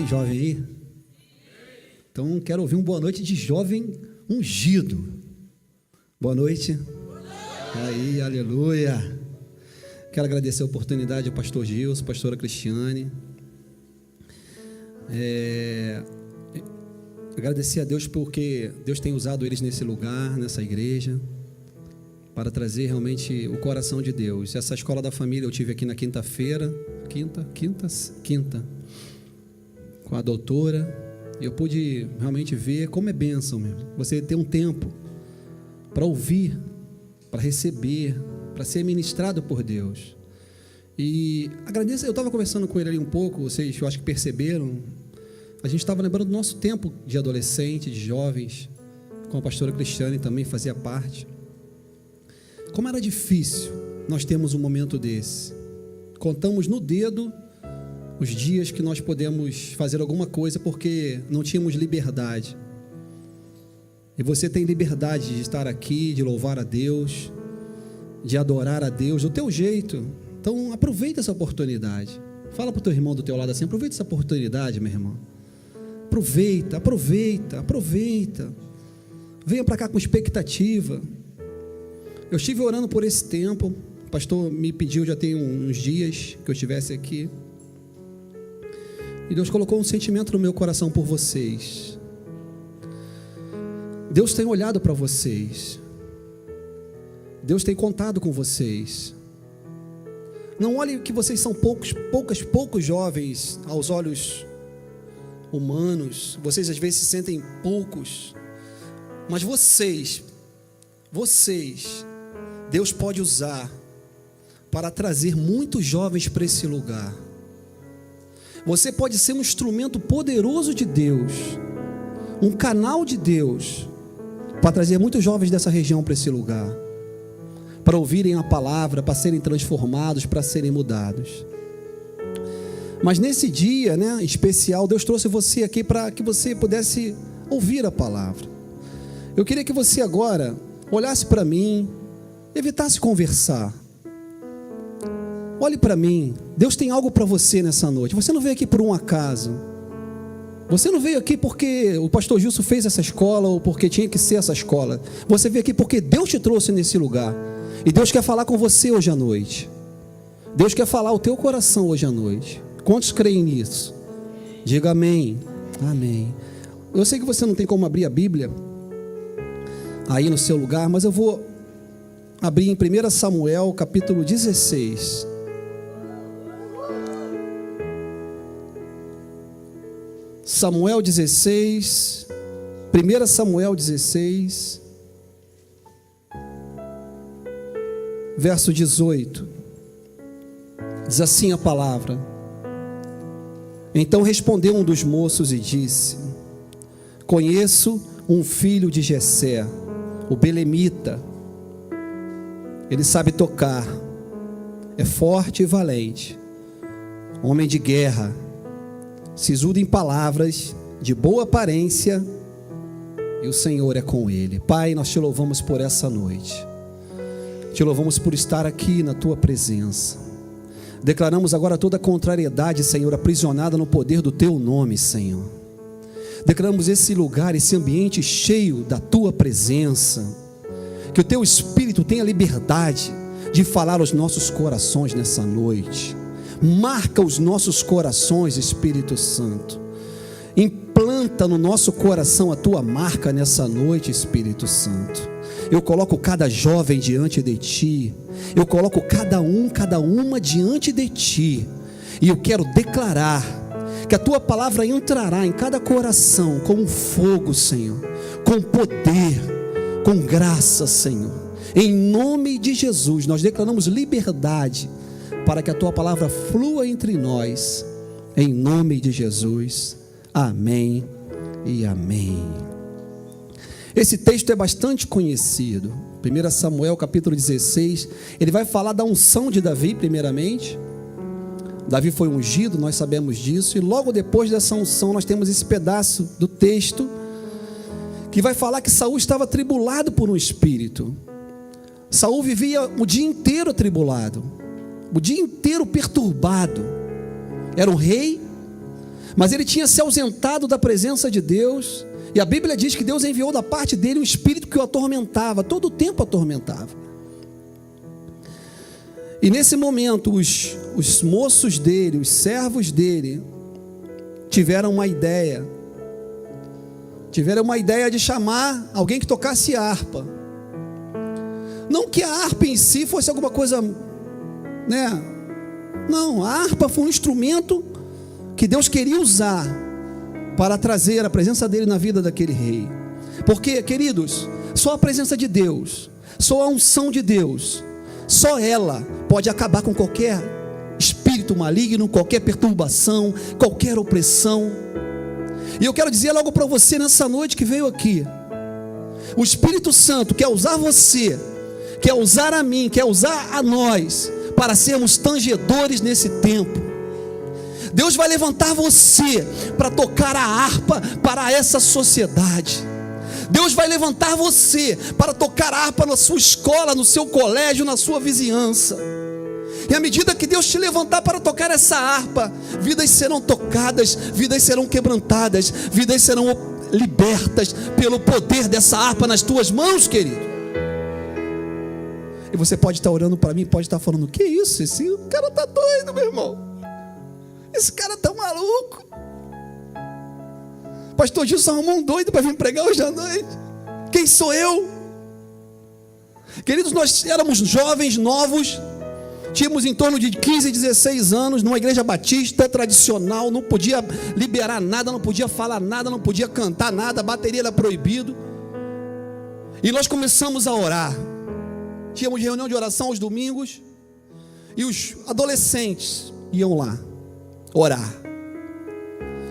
jovem aí? Então, quero ouvir um boa noite de jovem ungido. Boa noite. Aí, aleluia. Quero agradecer a oportunidade ao pastor Gilson, pastora Cristiane. Agradecer a Deus porque Deus tem usado eles nesse lugar, nessa igreja, para trazer realmente o coração de Deus. Essa escola da família eu tive aqui na quinta-feira, quinta, com a doutora. Eu pude realmente ver como é bênção mesmo. Você ter um tempo para ouvir, para receber, para ser ministrado por Deus. E agradeço, eu estava conversando com ele ali um pouco, vocês eu acho que perceberam, a gente estava lembrando do nosso tempo de adolescente, de jovens, com a pastora Cristiane também fazia parte. Como era difícil nós termos um momento desse. Contamos no dedo os dias que nós podemos fazer alguma coisa porque não tínhamos liberdade. E você tem liberdade de estar aqui, de louvar a Deus, de adorar a Deus do teu jeito. Então aproveita essa oportunidade. Fala para o teu irmão do teu lado assim: aproveita essa oportunidade, meu irmão. Aproveita. Venha para cá com expectativa. Eu estive orando por esse tempo. O pastor me pediu, já tem uns dias que eu estivesse aqui. E Deus colocou um sentimento no meu coração por vocês. Deus tem olhado para vocês. Deus tem contado com vocês. Não olhe que vocês são poucos jovens aos olhos humanos. Vocês às vezes se sentem poucos. Mas vocês, Deus pode usar para trazer muitos jovens para esse lugar. Você pode ser um instrumento poderoso de Deus, um canal de Deus, para trazer muitos jovens dessa região para esse lugar, para ouvirem a palavra, para serem transformados, para serem mudados. Mas nesse dia, especial, Deus trouxe você aqui para que você pudesse ouvir a palavra. Eu queria que você agora olhasse para mim, evitasse conversar. Olhe para mim. Deus tem algo para você nessa noite. Você não veio aqui por um acaso. Você não veio aqui porque o pastor Gilson fez essa escola ou porque tinha que ser essa escola. Você veio aqui porque Deus te trouxe nesse lugar. E Deus quer falar com você hoje à noite. Deus quer falar ao teu coração hoje à noite. Quantos creem nisso? Diga amém. Amém. Eu sei que você não tem como abrir a Bíblia aí no seu lugar, mas eu vou abrir em 1 Samuel capítulo 16. Samuel 16, 1 Samuel 16, verso 18, diz assim a palavra: Então respondeu um dos moços e disse: Conheço um filho de Jessé, o belemita. Ele sabe tocar, é forte e valente, homem de guerra, sisudo em palavras, de boa aparência, e o Senhor é com ele. Pai, nós te louvamos por essa noite, te louvamos por estar aqui na tua presença. Declaramos agora toda a contrariedade, Senhor, aprisionada no poder do teu nome, Senhor. Declaramos esse lugar, esse ambiente cheio da tua presença, que o teu Espírito tenha liberdade de falar aos nossos corações nessa noite. Marca os nossos corações, Espírito Santo. Implanta no nosso coração a tua marca nessa noite, Espírito Santo. Eu coloco cada jovem diante de ti. Eu coloco cada uma diante de ti. E eu quero declarar que a tua palavra entrará em cada coração como fogo, Senhor, com poder, com graça, Senhor. Em nome de Jesus, nós declaramos liberdade para que a tua palavra flua entre nós, em nome de Jesus, amém e amém. Esse texto é bastante conhecido, 1 Samuel capítulo 16, ele vai falar da unção de Davi primeiramente. Davi foi ungido, nós sabemos disso, e logo depois dessa unção nós temos esse pedaço do texto, que vai falar que Saul estava atribulado por um espírito. Saul vivia o dia inteiro atribulado, o dia inteiro perturbado. Era um rei, Mas ele tinha se ausentado da presença de Deus, e a Bíblia diz que Deus enviou da parte dele um espírito que o atormentava, todo o tempo atormentava. E nesse momento, os moços dele, os servos dele, tiveram uma ideia de chamar alguém que tocasse harpa. Não que a harpa em si fosse alguma coisa, né? Não, a harpa foi um instrumento que Deus queria usar para trazer a presença dele na vida daquele rei. Porque, queridos, só a presença de Deus, só a unção de Deus, só ela pode acabar com qualquer espírito maligno, qualquer perturbação, qualquer opressão. E eu quero dizer logo para você nessa noite que veio aqui: o Espírito Santo quer usar você, quer usar a mim, quer usar a nós, para sermos tangedores nesse tempo. Deus vai levantar você para tocar a harpa para essa sociedade. Deus vai levantar você para tocar a harpa na sua escola, no seu colégio, na sua vizinhança. E à medida que Deus te levantar para tocar essa harpa, vidas serão tocadas, vidas serão quebrantadas, vidas serão libertas pelo poder dessa harpa nas tuas mãos, querido. E você pode estar orando para mim, pode estar falando: que isso? Esse cara está doido, meu irmão. Esse cara está maluco. Pastor Gilson arrumou um doido para vir pregar hoje à noite. Quem sou eu? Queridos, nós éramos jovens, novos, tínhamos em torno de 15, 16 anos, numa igreja batista tradicional, não podia liberar nada, não podia falar nada, não podia cantar nada, a bateria era proibido. E nós começamos a orar. Tínhamos reunião de oração aos domingos, e os adolescentes iam lá orar.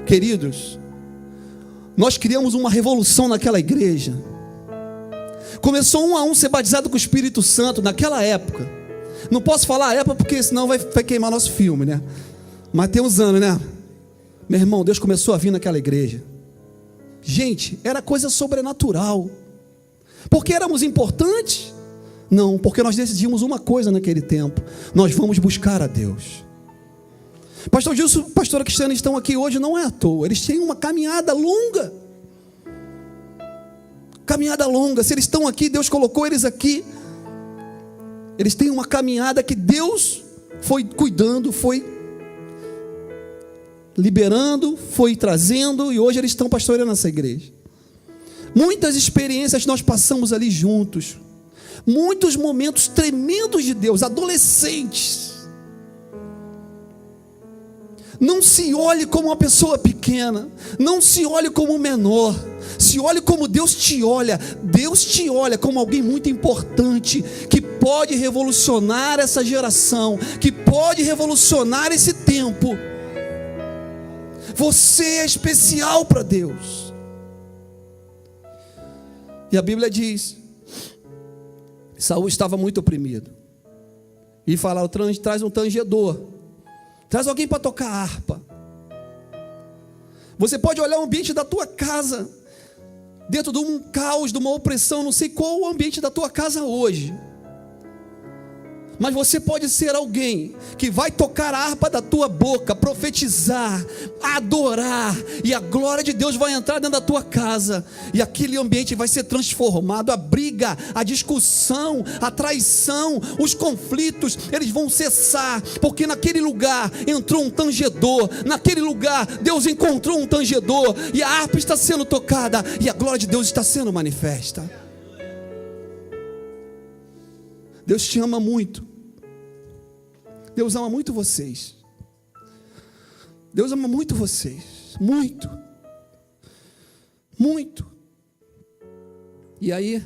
Queridos, nós criamos uma revolução naquela igreja. Começou um a um ser batizado com o Espírito Santo naquela época. Não posso falar a época porque senão vai queimar nosso filme, né? Mas tem uns anos, né? Meu irmão, Deus começou a vir naquela igreja. Gente, era coisa sobrenatural. Porque éramos importantes? Não, porque nós decidimos uma coisa naquele tempo: nós vamos buscar a Deus. Pastor Gilson, pastora Cristiana estão aqui hoje não é à toa. Eles têm uma caminhada longa. Caminhada longa. Se eles estão aqui, Deus colocou eles aqui. Eles têm uma caminhada que Deus foi cuidando, foi liberando, foi trazendo, e hoje eles estão pastoreando essa igreja. Muitas experiências nós passamos ali juntos. Muitos momentos tremendos de Deus. Adolescentes. Não se olhe como uma pessoa pequena, não se olhe como menor, se olhe como Deus te olha. Deus te olha como alguém muito importante, que pode revolucionar essa geração, que pode revolucionar esse tempo. Você é especial para Deus. E a Bíblia diz: Saul estava muito oprimido, e falaram: traz um tangedor, traz alguém para tocar harpa. Você pode olhar o ambiente da tua casa, dentro de um caos, de uma opressão. Não sei qual o ambiente da tua casa hoje, mas você pode ser alguém que vai tocar a harpa da tua boca, profetizar, adorar, e a glória de Deus vai entrar dentro da tua casa, e aquele ambiente vai ser transformado. A briga, a discussão, a traição, os conflitos, eles vão cessar, porque naquele lugar entrou um tangedor, naquele lugar Deus encontrou um tangedor, e a harpa está sendo tocada, e a glória de Deus está sendo manifesta. Deus te ama muito. Deus ama muito vocês. Deus ama muito vocês. Muito. Muito. E aí,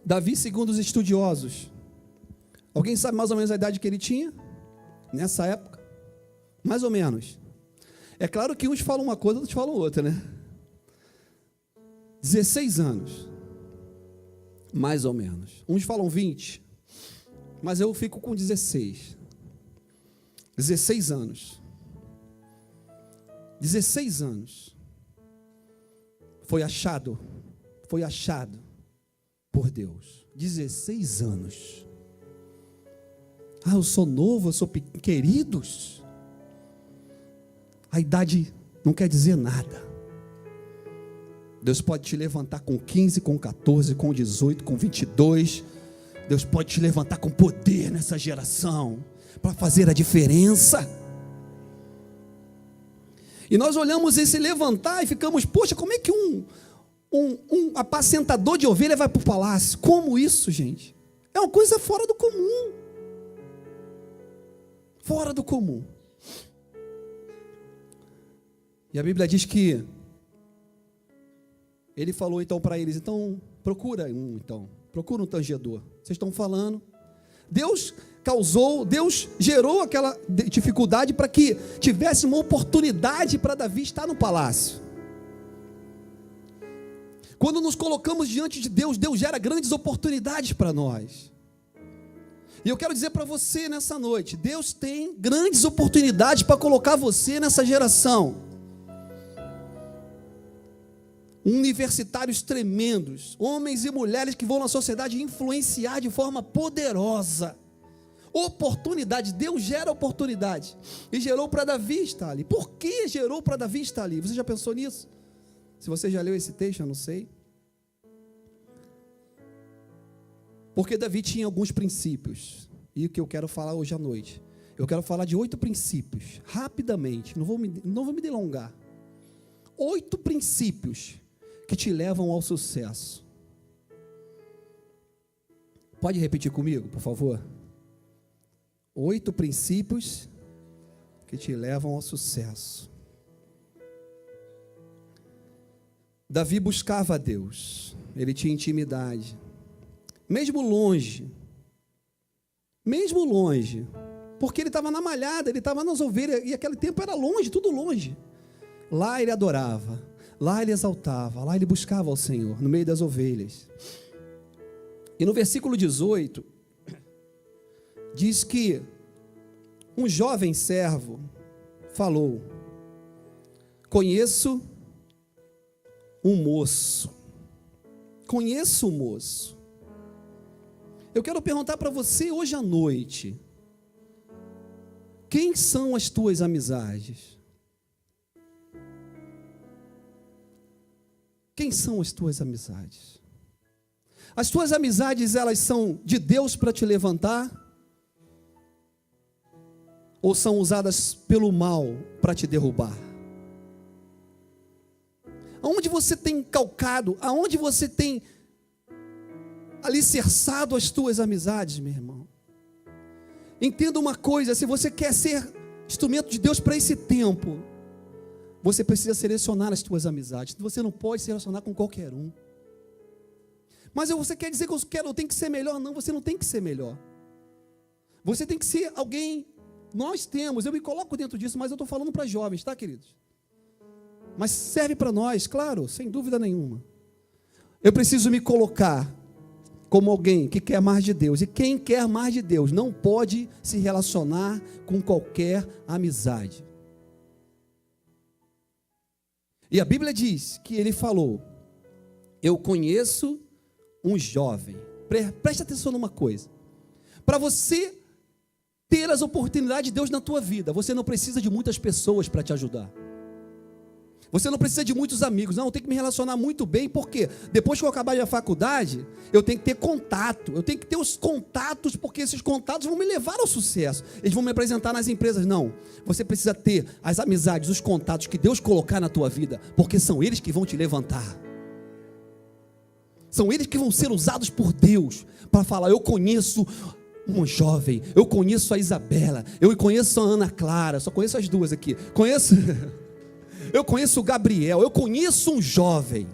Davi, segundo os estudiosos, alguém sabe mais ou menos a idade que ele tinha? Nessa época? Mais ou menos. É claro que uns falam uma coisa, outros falam outra, né? 16 anos. Mais ou menos. Uns falam 20, mas eu fico com 16. 16 anos. 16 anos. Foi achado por Deus. 16 anos. Ah, eu sou novo, eu sou pequeno. Queridos, A idade não quer dizer nada. Deus pode te levantar com 15, com 14, com 18, com 22. Deus pode te levantar com poder nessa geração, para fazer a diferença. E nós olhamos esse levantar e ficamos, poxa, como é que um apacentador de ovelha vai para o palácio? Como isso, gente? É uma coisa fora do comum. Fora do comum. E a Bíblia diz que ele falou então para eles, procura um tangedor. Vocês estão falando. Deus gerou aquela dificuldade para que tivesse uma oportunidade para Davi estar no palácio. Quando nos colocamos diante de Deus, Deus gera grandes oportunidades para nós. E eu quero dizer para você nessa noite, Deus tem grandes oportunidades para colocar você nessa geração. Universitários tremendos, homens e mulheres que vão na sociedade influenciar de forma poderosa. Oportunidade, Deus gera oportunidade. E gerou para Davi estar ali. Por que gerou para Davi estar ali? Você já pensou nisso? Se você já leu esse texto, eu não sei. Porque Davi tinha alguns princípios. E o que eu quero falar hoje à noite? Eu quero falar de 8 princípios, rapidamente, não vou me delongar. 8 princípios que te levam ao sucesso. Pode repetir comigo, por favor? 8 princípios que te levam ao sucesso. Davi buscava a Deus, ele tinha intimidade, mesmo longe, porque ele estava na malhada, ele estava nas ovelhas, e aquele tempo era longe, tudo longe. Lá ele adorava, lá ele exaltava, lá ele buscava ao Senhor, no meio das ovelhas. E no versículo 18, diz que um jovem servo falou: conheço um moço. Eu quero perguntar para você hoje à noite: quem são as tuas amizades? Quem são as tuas amizades? As tuas amizades, elas são de Deus para te levantar? Ou são usadas pelo mal para te derrubar? Aonde você tem calcado, aonde você tem alicerçado as tuas amizades, meu irmão? Entenda uma coisa: se você quer ser instrumento de Deus para esse tempo, você precisa selecionar as tuas amizades. Você não pode se relacionar com qualquer um. Mas você quer dizer que eu tenho que ser melhor? Não, você não tem que ser melhor. Você tem que ser alguém. Eu me coloco dentro disso, mas eu estou falando para jovens, tá, queridos? Mas serve para nós, claro, sem dúvida nenhuma. Eu preciso me colocar como alguém que quer mais de Deus. E quem quer mais de Deus não pode se relacionar com qualquer amizade. E a Bíblia diz que ele falou: eu conheço um jovem. Preste atenção numa coisa: para você ter as oportunidades de Deus na tua vida, você não precisa de muitas pessoas para te ajudar. Você não precisa de muitos amigos. Não, eu tenho que me relacionar muito bem, porque depois que eu acabar a faculdade, eu tenho que ter contato. Eu tenho que ter os contatos, porque esses contatos vão me levar ao sucesso. Eles vão me apresentar nas empresas. Não, você precisa ter as amizades, os contatos que Deus colocar na tua vida, porque são eles que vão te levantar. São eles que vão ser usados por Deus para falar: eu conheço uma jovem, eu conheço a Isabela, eu conheço a Ana Clara, só conheço as duas aqui. Eu conheço o Gabriel, eu conheço um jovem,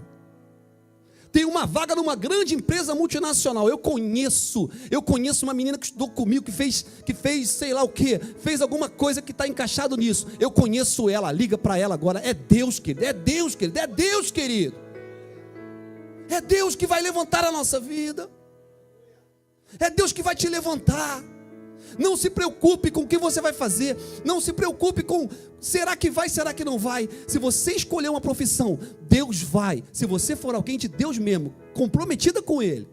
tem uma vaga numa grande empresa multinacional, eu conheço uma menina que estudou comigo, que fez sei lá o que, fez alguma coisa que está encaixado nisso, eu conheço ela, liga para ela agora. É Deus, querido, é Deus, querido, é Deus, querido, é Deus que vai levantar a nossa vida, é Deus que vai te levantar. Não se preocupe com o que você vai fazer. Não se preocupe com será que vai, será que não vai. Se você escolher uma profissão, Deus vai. Se você for alguém de Deus mesmo, comprometida com Ele,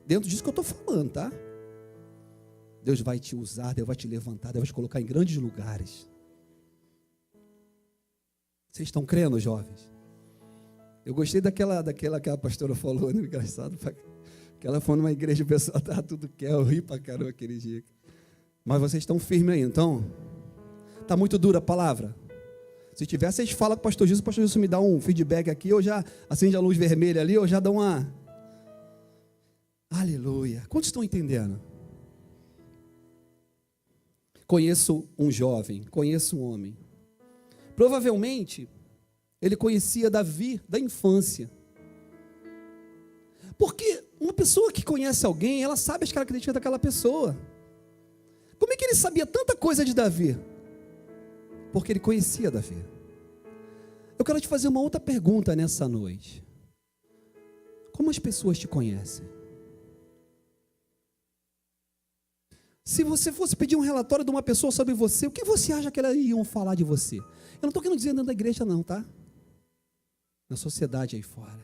dentro disso que eu estou falando, tá? Deus vai te usar, Deus vai te levantar, Deus vai te colocar em grandes lugares. Vocês estão crendo, jovens? Eu gostei daquela que a pastora falou, né? Engraçado, que ela foi numa igreja, o pessoal estava tudo quer, eu ri pra caramba aquele dia. Mas vocês estão firmes aí, então? Está muito dura a palavra? Se tiver, vocês falam com o pastor Gilson me dá um feedback aqui, eu já acende a luz vermelha ali, eu já dou uma... Aleluia. Quantos estão entendendo? Conheço um jovem, conheço um homem. Provavelmente, ele conhecia Davi da infância. Porque uma pessoa que conhece alguém, ela sabe as características daquela pessoa. Como é que ele sabia tanta coisa de Davi? Porque ele conhecia Davi. Eu quero te fazer uma outra pergunta nessa noite. Como as pessoas te conhecem? Se você fosse pedir um relatório de uma pessoa sobre você, o que você acha que elas iam falar de você? Eu não estou querendo dizer dentro da igreja não, tá? Na sociedade aí fora.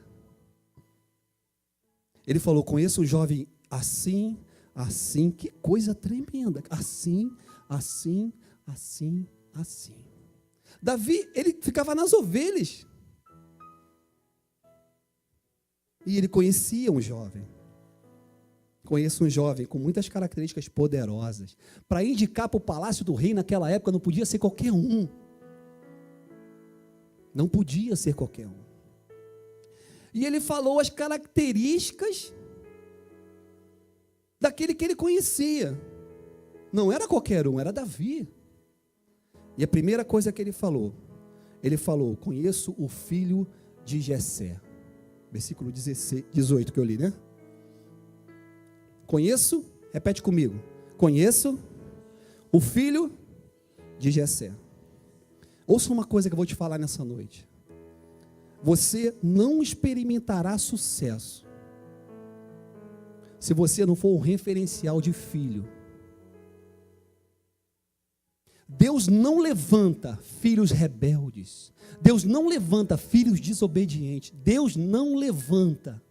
Ele falou, conheço um jovem assim, assim, que coisa tremenda. Assim, assim, assim, assim. Davi, ele ficava nas ovelhas. E ele conhecia um jovem. Conheço um jovem com muitas características poderosas. Para indicar para o palácio do rei naquela época não podia ser qualquer um. Não podia ser qualquer um. E ele falou as características daquele que ele conhecia. Não era qualquer um, era Davi. E a primeira coisa que ele falou, conheço o filho de Jessé. Versículo 18 que eu li, né? Conheço, repete comigo. Conheço o filho de Jessé. Ouça uma coisa que eu vou te falar nessa noite. Você não experimentará sucesso se você não for um referencial de filho. Deus não levanta filhos rebeldes. Deus não levanta filhos desobedientes. Deus não levanta.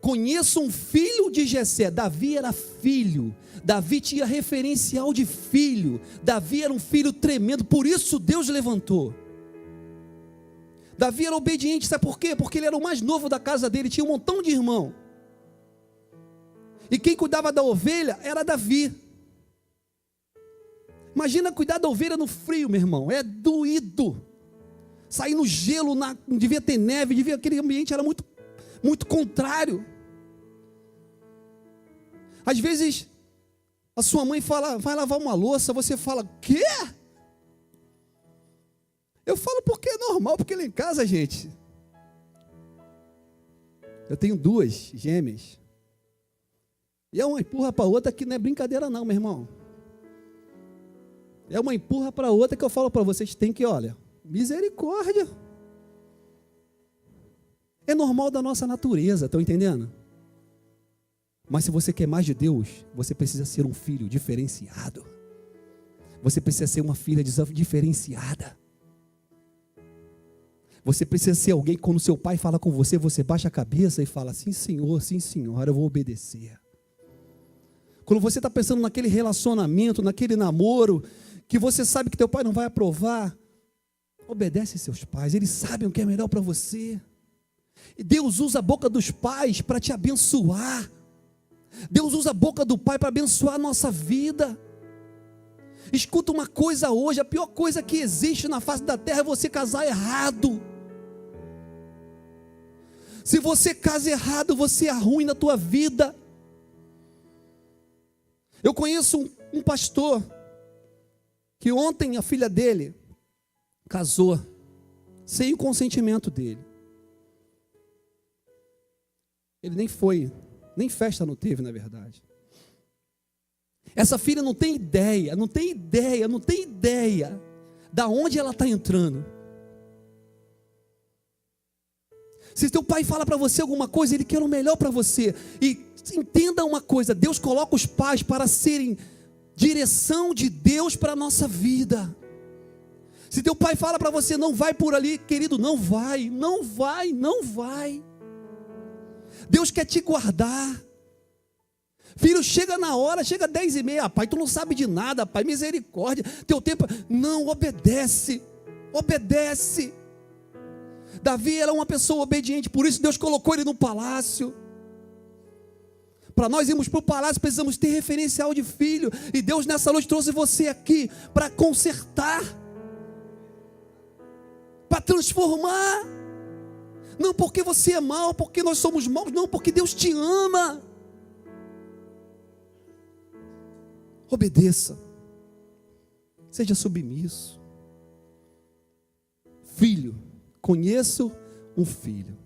Conheço um filho de Jessé. Davi era filho. Davi tinha referencial de filho. Davi era um filho tremendo. Por isso Deus levantou. Davi era obediente. Sabe por quê? Porque ele era o mais novo da casa dele. Tinha um montão de irmão. E quem cuidava da ovelha era Davi. Imagina cuidar da ovelha no frio, meu irmão. É doído. Sair no gelo, não devia ter neve, aquele ambiente era muito, muito contrário. Às vezes, a sua mãe fala, vai lavar uma louça, você fala, quê? Eu falo porque é normal, porque lá em casa, gente, eu tenho 2 gêmeas. E é uma empurra para a outra que não é brincadeira não, meu irmão. É uma empurra para a outra que eu falo para vocês, tem que, olha, misericórdia. É normal da nossa natureza, estão entendendo? Mas se você quer mais de Deus, você precisa ser um filho diferenciado. Você precisa ser uma filha diferenciada. Você precisa ser alguém que quando seu pai fala com você, você baixa a cabeça e fala, sim senhora, eu vou obedecer. Quando você está pensando naquele relacionamento, naquele namoro, que você sabe que teu pai não vai aprovar, obedece seus pais, eles sabem o que é melhor para você. E Deus usa a boca dos pais para te abençoar. Deus usa a boca do pai para abençoar a nossa vida. Escuta uma coisa hoje, a pior coisa que existe na face da terra é você casar errado. Se você casa errado, você arruina a tua vida. Eu conheço um pastor, que ontem a filha dele casou, sem o consentimento dele. Ele nem foi, nem festa não teve, na verdade. Essa filha não tem ideia da onde ela está entrando. Se teu pai fala para você alguma coisa, ele quer o melhor para você. E entenda uma coisa, Deus coloca os pais para serem direção de Deus para a nossa vida. Se teu pai fala para você, não vai por ali, querido, não vai. Deus quer te guardar. Filho, chega na hora, chega 10h30, pai, tu não sabe de nada, pai, misericórdia, teu tempo, não, obedece. Obedece. Davi era uma pessoa obediente, por isso Deus colocou ele no palácio. Para nós irmos para o palácio, precisamos ter referencial de filho. E Deus nessa noite trouxe você aqui para consertar, para transformar. Não porque você é mau, porque nós somos maus, não, porque Deus te ama. Obedeça. Seja submisso. Filho, conheço um filho.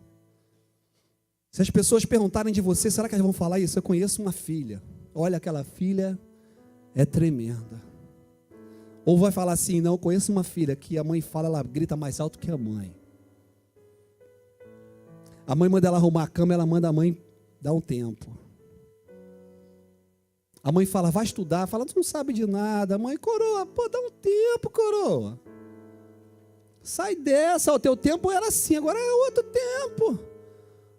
Se as pessoas perguntarem de você, será que elas vão falar isso? Eu conheço uma filha. Olha, aquela filha é tremenda. Ou vai falar assim, não, eu conheço uma filha que a mãe fala, ela grita mais alto que a mãe. A mãe manda ela arrumar a cama, ela manda a mãe dar um tempo. A mãe fala, vai estudar, fala, tu não sabe de nada. A mãe, coroa, pô, dá um tempo, coroa. Sai dessa, o teu tempo era assim, agora é outro tempo.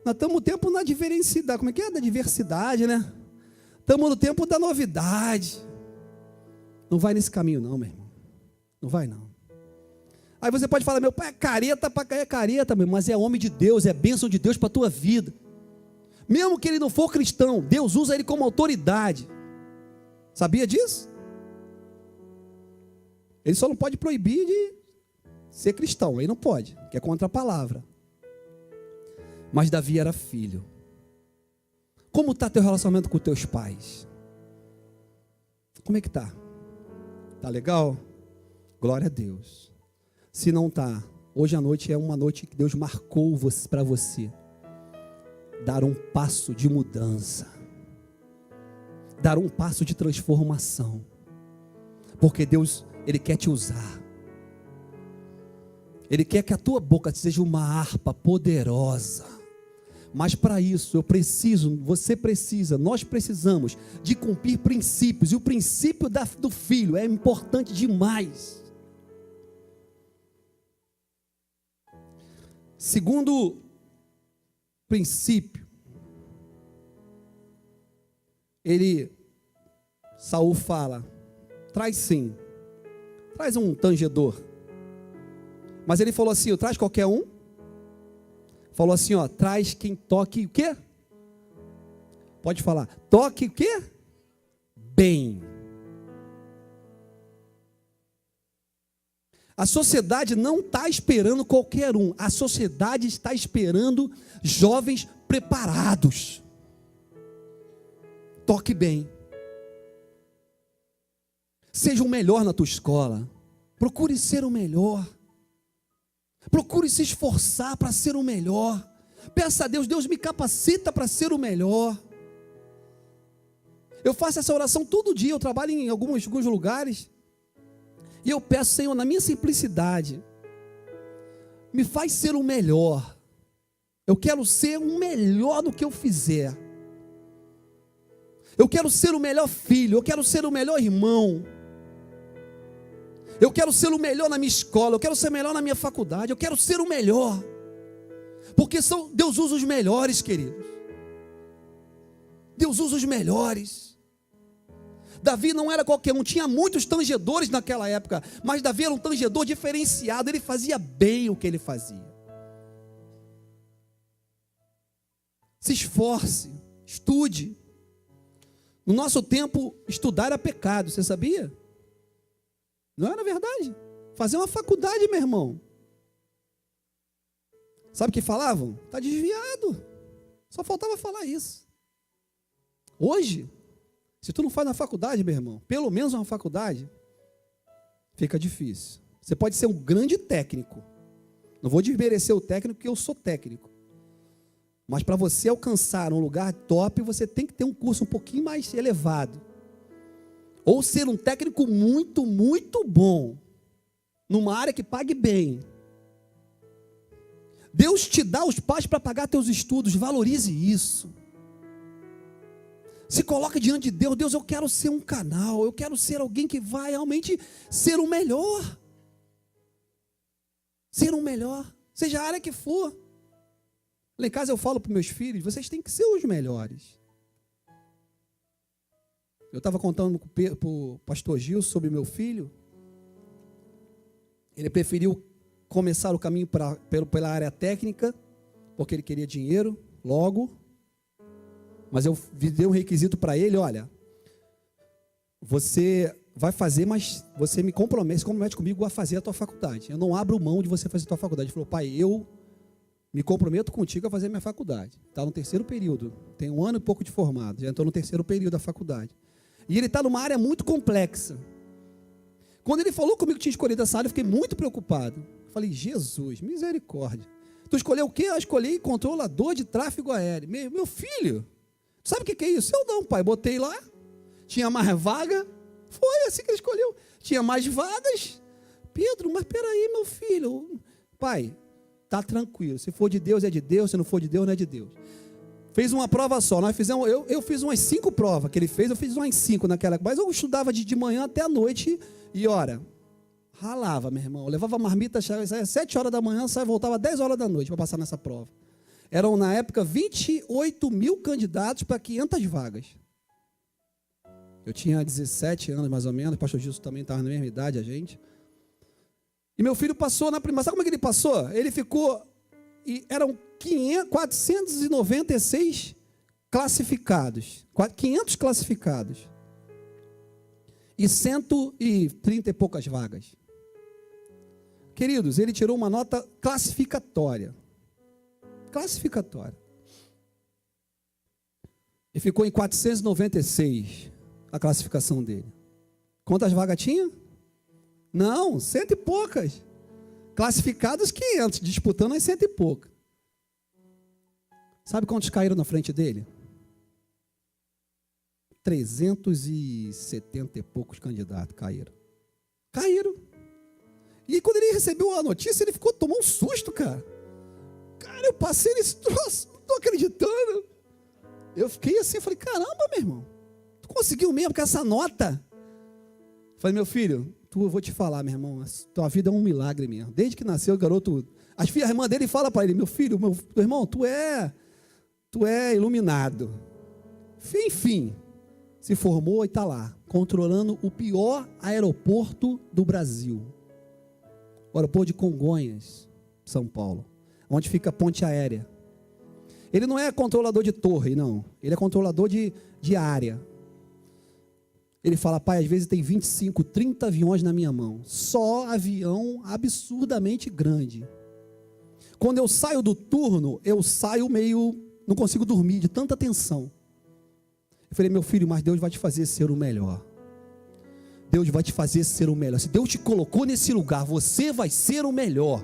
Nós estamos no tempo da diversidade, como é que é? Da diversidade, né? Estamos no tempo da novidade. Não vai nesse caminho não, meu irmão. Não vai não. Aí você pode falar, meu pai é careta para cair careta, meu, mas é homem de Deus, é bênção de Deus para a tua vida. Mesmo que ele não for cristão, Deus usa ele como autoridade. Sabia disso? Ele só não pode proibir de ser cristão, ele não pode, que é contra a palavra. Mas Davi era filho. Como está teu relacionamento com teus pais? Como é que está? Está legal? Glória a Deus. Se não está, hoje à noite é uma noite que Deus marcou para você dar um passo de mudança, dar um passo de transformação, porque Deus, Ele quer te usar. Ele quer que a tua boca seja uma harpa poderosa. Mas para isso você precisa, nós precisamos de cumprir princípios. E o princípio do filho é importante demais. Segundo princípio, Saul fala, traz sim, traz um tangedor. Mas ele falou assim, traz qualquer um. Falou assim, traz quem toque o quê? Pode falar, toque o quê? Bem. A sociedade não está esperando qualquer um. A sociedade está esperando jovens preparados. Toque bem. Seja o melhor na tua escola. Procure ser o melhor. Procure se esforçar para ser o melhor. Peça a Deus, Deus me capacita para ser o melhor. Eu faço essa oração todo dia, eu trabalho em alguns lugares. E eu peço, Senhor, na minha simplicidade, me faz ser o melhor. Eu quero ser o melhor no que eu fizer. Eu quero ser o melhor filho, eu quero ser o melhor irmão. Eu quero ser o melhor na minha escola, eu quero ser o melhor na minha faculdade, eu quero ser o melhor. Porque Deus usa os melhores, queridos. Deus usa os melhores. Davi não era qualquer um, tinha muitos tangedores naquela época, mas Davi era um tangedor diferenciado, ele fazia bem o que ele fazia. Se esforce, estude. No nosso tempo, estudar era pecado, você sabia? Não era verdade? Fazer uma faculdade, meu irmão. Sabe o que falavam? Está desviado. Só faltava falar isso. Hoje, se tu não faz na faculdade, meu irmão, pelo menos uma faculdade, fica difícil. Você pode ser um grande técnico. Não vou desmerecer o técnico, porque eu sou técnico. Mas para você alcançar um lugar top, você tem que ter um curso um pouquinho mais elevado. Ou ser um técnico muito, muito bom, numa área que pague bem. Deus te dá os pais para pagar teus estudos, valorize isso. Se coloque diante de Deus, Deus, eu quero ser um canal, eu quero ser alguém que vai realmente ser o melhor. Ser o melhor, seja a área que for. Lá em casa eu falo para meus filhos, vocês têm que ser os melhores. Eu estava contando para o pastor Gil sobre meu filho. Ele preferiu começar o caminho pela área técnica, porque ele queria dinheiro, logo. Mas eu dei um requisito para ele, olha, você vai fazer, mas você me compromete comigo a fazer a tua faculdade. Eu não abro mão de você fazer a tua faculdade. Ele falou, pai, eu me comprometo contigo a fazer a minha faculdade. Está no terceiro período, tem 1 ano e pouco de formado, já entrou no terceiro período da faculdade. E ele está numa área muito complexa. Quando ele falou comigo que tinha escolhido essa área, eu fiquei muito preocupado. Eu falei, Jesus, misericórdia. Tu escolheu o quê? Eu escolhi controlador de tráfego aéreo. Meu filho, sabe o que é isso? Eu não, pai, botei lá, tinha mais vaga, foi assim que ele escolheu. Tinha mais vagas. Pedro, mas peraí, meu filho. Pai, tá tranquilo, se for de Deus é de Deus, se não for de Deus não é de Deus. Fez uma prova só, nós fizemos, eu fiz umas 5 provas que ele fez, eu fiz umas 5 naquela, mas eu estudava de manhã até a noite e ora, ralava, meu irmão, eu levava marmita, saia 7 horas da manhã, voltava 10 horas da noite para passar nessa prova. Eram na época 28 mil candidatos para 500 vagas. Eu tinha 17 anos mais ou menos, o pastor Gilson também estava na mesma idade, a gente. E meu filho passou na primeira. Sabe como é que ele passou? Ele ficou, e eram 496 classificados. 500 classificados. E 130 e poucas vagas. Queridos, ele tirou uma nota classificatória. Classificatória. E ficou em 496 a classificação dele. Quantas vagas tinha? Não, 100 e poucas. Classificados 500, disputando as 100 e poucas. Sabe quantos caíram na frente dele? 370 e poucos candidatos caíram. Caíram. E quando ele recebeu a notícia, ele tomou um susto, cara. Cara, eu passei nesse troço, não estou acreditando. Eu fiquei assim, falei, caramba, meu irmão. Tu conseguiu mesmo com essa nota? Falei, meu filho, eu vou te falar, meu irmão, a tua vida é um milagre mesmo. Desde que nasceu o garoto, a irmã dele fala para ele, meu filho, meu irmão, tu é iluminado. Enfim, se formou e está lá, controlando o pior aeroporto do Brasil. O aeroporto de Congonhas, São Paulo, onde fica a ponte aérea. Ele não é controlador de torre, não. Ele é controlador de área. Ele fala, pai, às vezes tem 25, 30 aviões na minha mão. Só avião absurdamente grande. Quando eu saio do turno, eu saio meio, não consigo dormir de tanta tensão. Eu falei, meu filho, mas Deus vai te fazer ser o melhor. Deus vai te fazer ser o melhor. Se Deus te colocou nesse lugar, você vai ser o melhor.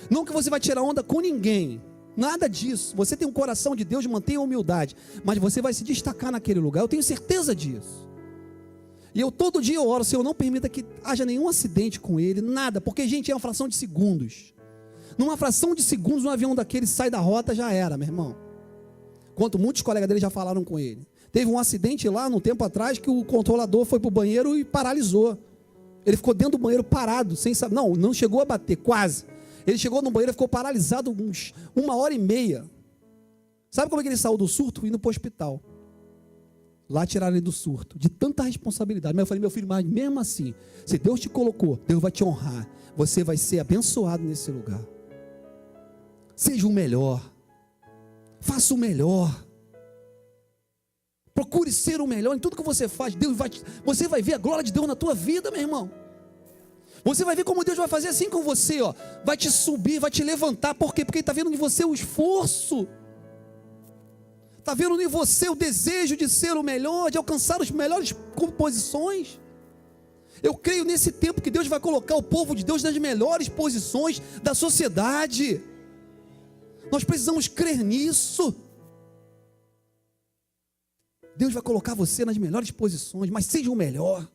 Não que você vai tirar onda com ninguém. Nada disso. Você tem um coração de Deus, mantenha a humildade. Mas você vai se destacar naquele lugar. Eu tenho certeza disso. E eu todo dia eu oro, Senhor, não permita que haja nenhum acidente com ele, nada, porque, gente, é uma fração de segundos. Numa fração de segundos, um avião daquele sai da rota, já era, meu irmão. Quanto muitos colegas dele já falaram com ele. Teve um acidente lá, no tempo atrás, que o controlador foi para o banheiro e paralisou. Ele ficou dentro do banheiro parado, sem saber, não chegou a bater, quase. Ele chegou no banheiro e ficou paralisado uns 1h30. Sabe como é que ele saiu do surto? Indo para o hospital. Lá tiraram ele do surto, de tanta responsabilidade. Mas eu falei, meu filho, mas mesmo assim, se Deus te colocou, Deus vai te honrar. Você vai ser abençoado nesse lugar. Seja o melhor. Faça o melhor. Procure ser o melhor em tudo que você faz. Você vai ver a glória de Deus na tua vida, meu irmão. Você vai ver como Deus vai fazer assim com você, ó. Vai te subir, vai te levantar. Por quê? Porque Ele está vendo em você o esforço. Está vendo em você o desejo de ser o melhor, de alcançar as melhores posições. Eu creio nesse tempo que Deus vai colocar o povo de Deus nas melhores posições da sociedade. Nós precisamos crer nisso. Deus vai colocar você nas melhores posições, mas seja o melhor.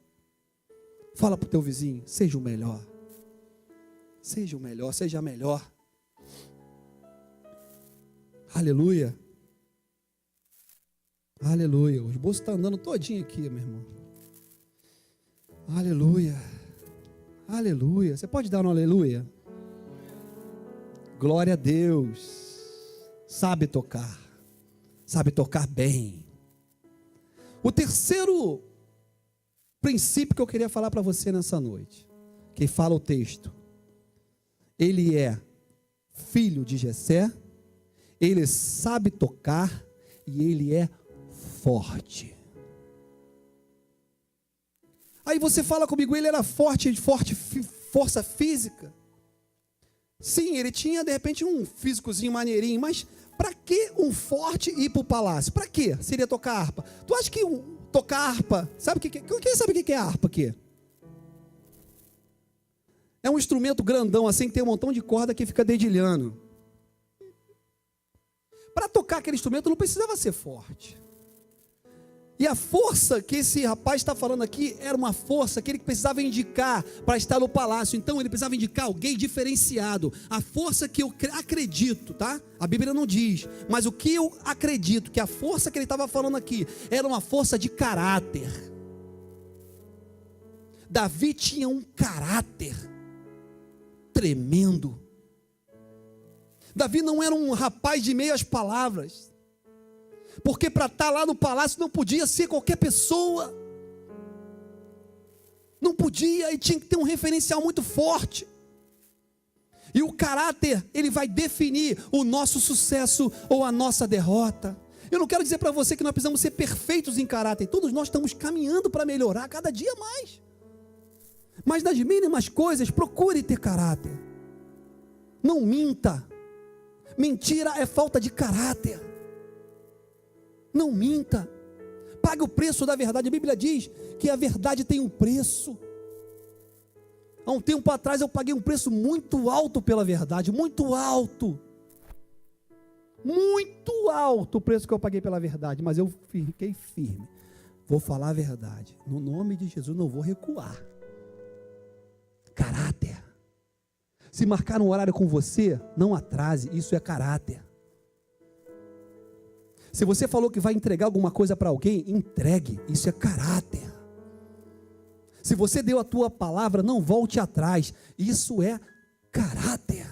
Fala para o teu vizinho, seja o melhor. Seja o melhor, seja a melhor. Aleluia. Aleluia. O esboço está andando todinho aqui, meu irmão. Aleluia. Aleluia. Você pode dar um aleluia? Glória a Deus. Sabe tocar. Sabe tocar bem. O terceiro princípio que eu queria falar para você nessa noite, que fala o texto. ele é filho de Jessé, ele sabe tocar e ele é forte. Aí você fala comigo, ele era forte, força física? Sim, ele tinha de repente um físicozinho maneirinho, mas para que um forte ir para o palácio? Para que seria tocar harpa? Tu acha que tocar harpa, sabe quem sabe o que é harpa aqui? É um instrumento grandão assim, que tem um montão de corda que fica dedilhando. Para tocar aquele instrumento não precisava ser forte. E a força que esse rapaz está falando aqui era uma força que ele precisava indicar para estar no palácio. Então ele precisava indicar alguém diferenciado. A força que eu acredito, tá? A Bíblia não diz, mas o que eu acredito que a força que ele estava falando aqui era uma força de caráter. Davi tinha um caráter tremendo. Davi não era um rapaz de meias palavras. Porque para estar lá no palácio não podia ser qualquer pessoa. Não podia, e tinha que ter um referencial muito forte. E o caráter, ele vai definir o nosso sucesso ou a nossa derrota. Eu não quero dizer para você que nós precisamos ser perfeitos em caráter. Todos nós estamos caminhando para melhorar cada dia mais. Mas nas mínimas coisas, procure ter caráter. Não minta. Mentira é falta de caráter. Não minta. Pague o preço da verdade. A Bíblia diz que a verdade tem um preço. Há um tempo atrás eu paguei um preço muito alto pela verdade. Muito alto. Muito alto o preço que eu paguei pela verdade. Mas eu fiquei firme. Vou falar a verdade. No nome de Jesus não vou recuar. Caráter. Se marcar um horário com você, não atrase. Isso é caráter. Se você falou que vai entregar alguma coisa para alguém, entregue. Isso é caráter. Se você deu a tua palavra, não volte atrás. Isso é caráter.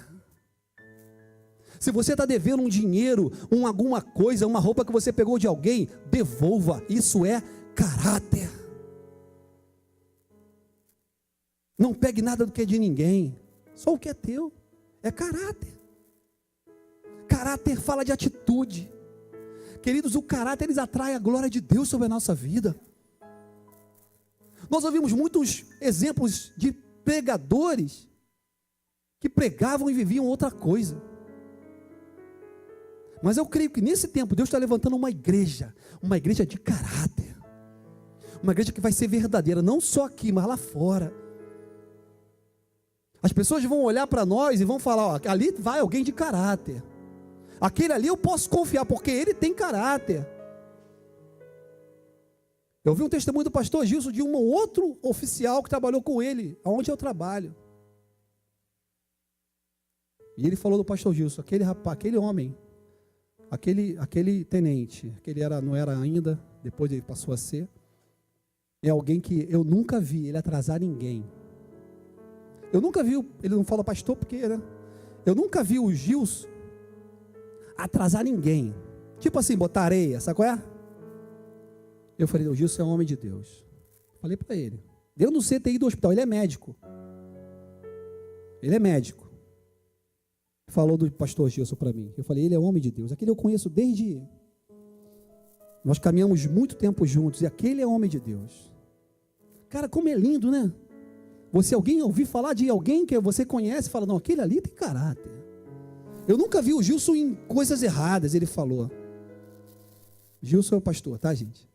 Se você está devendo um dinheiro, alguma coisa, uma roupa que você pegou de alguém, devolva. Isso é caráter. Não pegue nada do que é de ninguém. Só o que é teu. É caráter. Caráter fala de atitude. Queridos, o caráter, eles atraem a glória de Deus sobre a nossa vida. Nós ouvimos muitos exemplos de pregadores que pregavam e viviam outra coisa. Mas eu creio que nesse tempo Deus está levantando uma igreja de caráter. Uma igreja que vai ser verdadeira, não só aqui, mas lá fora. As pessoas vão olhar para nós e vão falar, ó, ali vai alguém de caráter. Aquele ali eu posso confiar, porque ele tem caráter. Eu vi um testemunho do pastor Gilson de um outro oficial que trabalhou com ele, onde eu trabalho. E ele falou do pastor Gilson, aquele rapaz, aquele homem, aquele tenente, não era ainda, depois ele passou a ser, é alguém que eu nunca vi ele atrasar ninguém. Eu nunca vi, ele não fala pastor porque, né? Eu nunca vi o Gilson atrasar ninguém. Tipo assim, botar areia, sabe qual é? Eu falei, o Gilson é um homem de Deus. Falei para ele. Eu não sei ter ido ao hospital, ele é médico. Ele é médico. Falou do pastor Gilson para mim. Eu falei, ele é homem de Deus. Aquele eu conheço desde... Nós caminhamos muito tempo juntos e aquele é homem de Deus. Cara, como é lindo, né? Alguém ouvir falar de alguém que você conhece e fala, não, aquele ali tem caráter. Eu nunca vi o Gilson em coisas erradas, ele falou. Gilson é o pastor, tá, gente?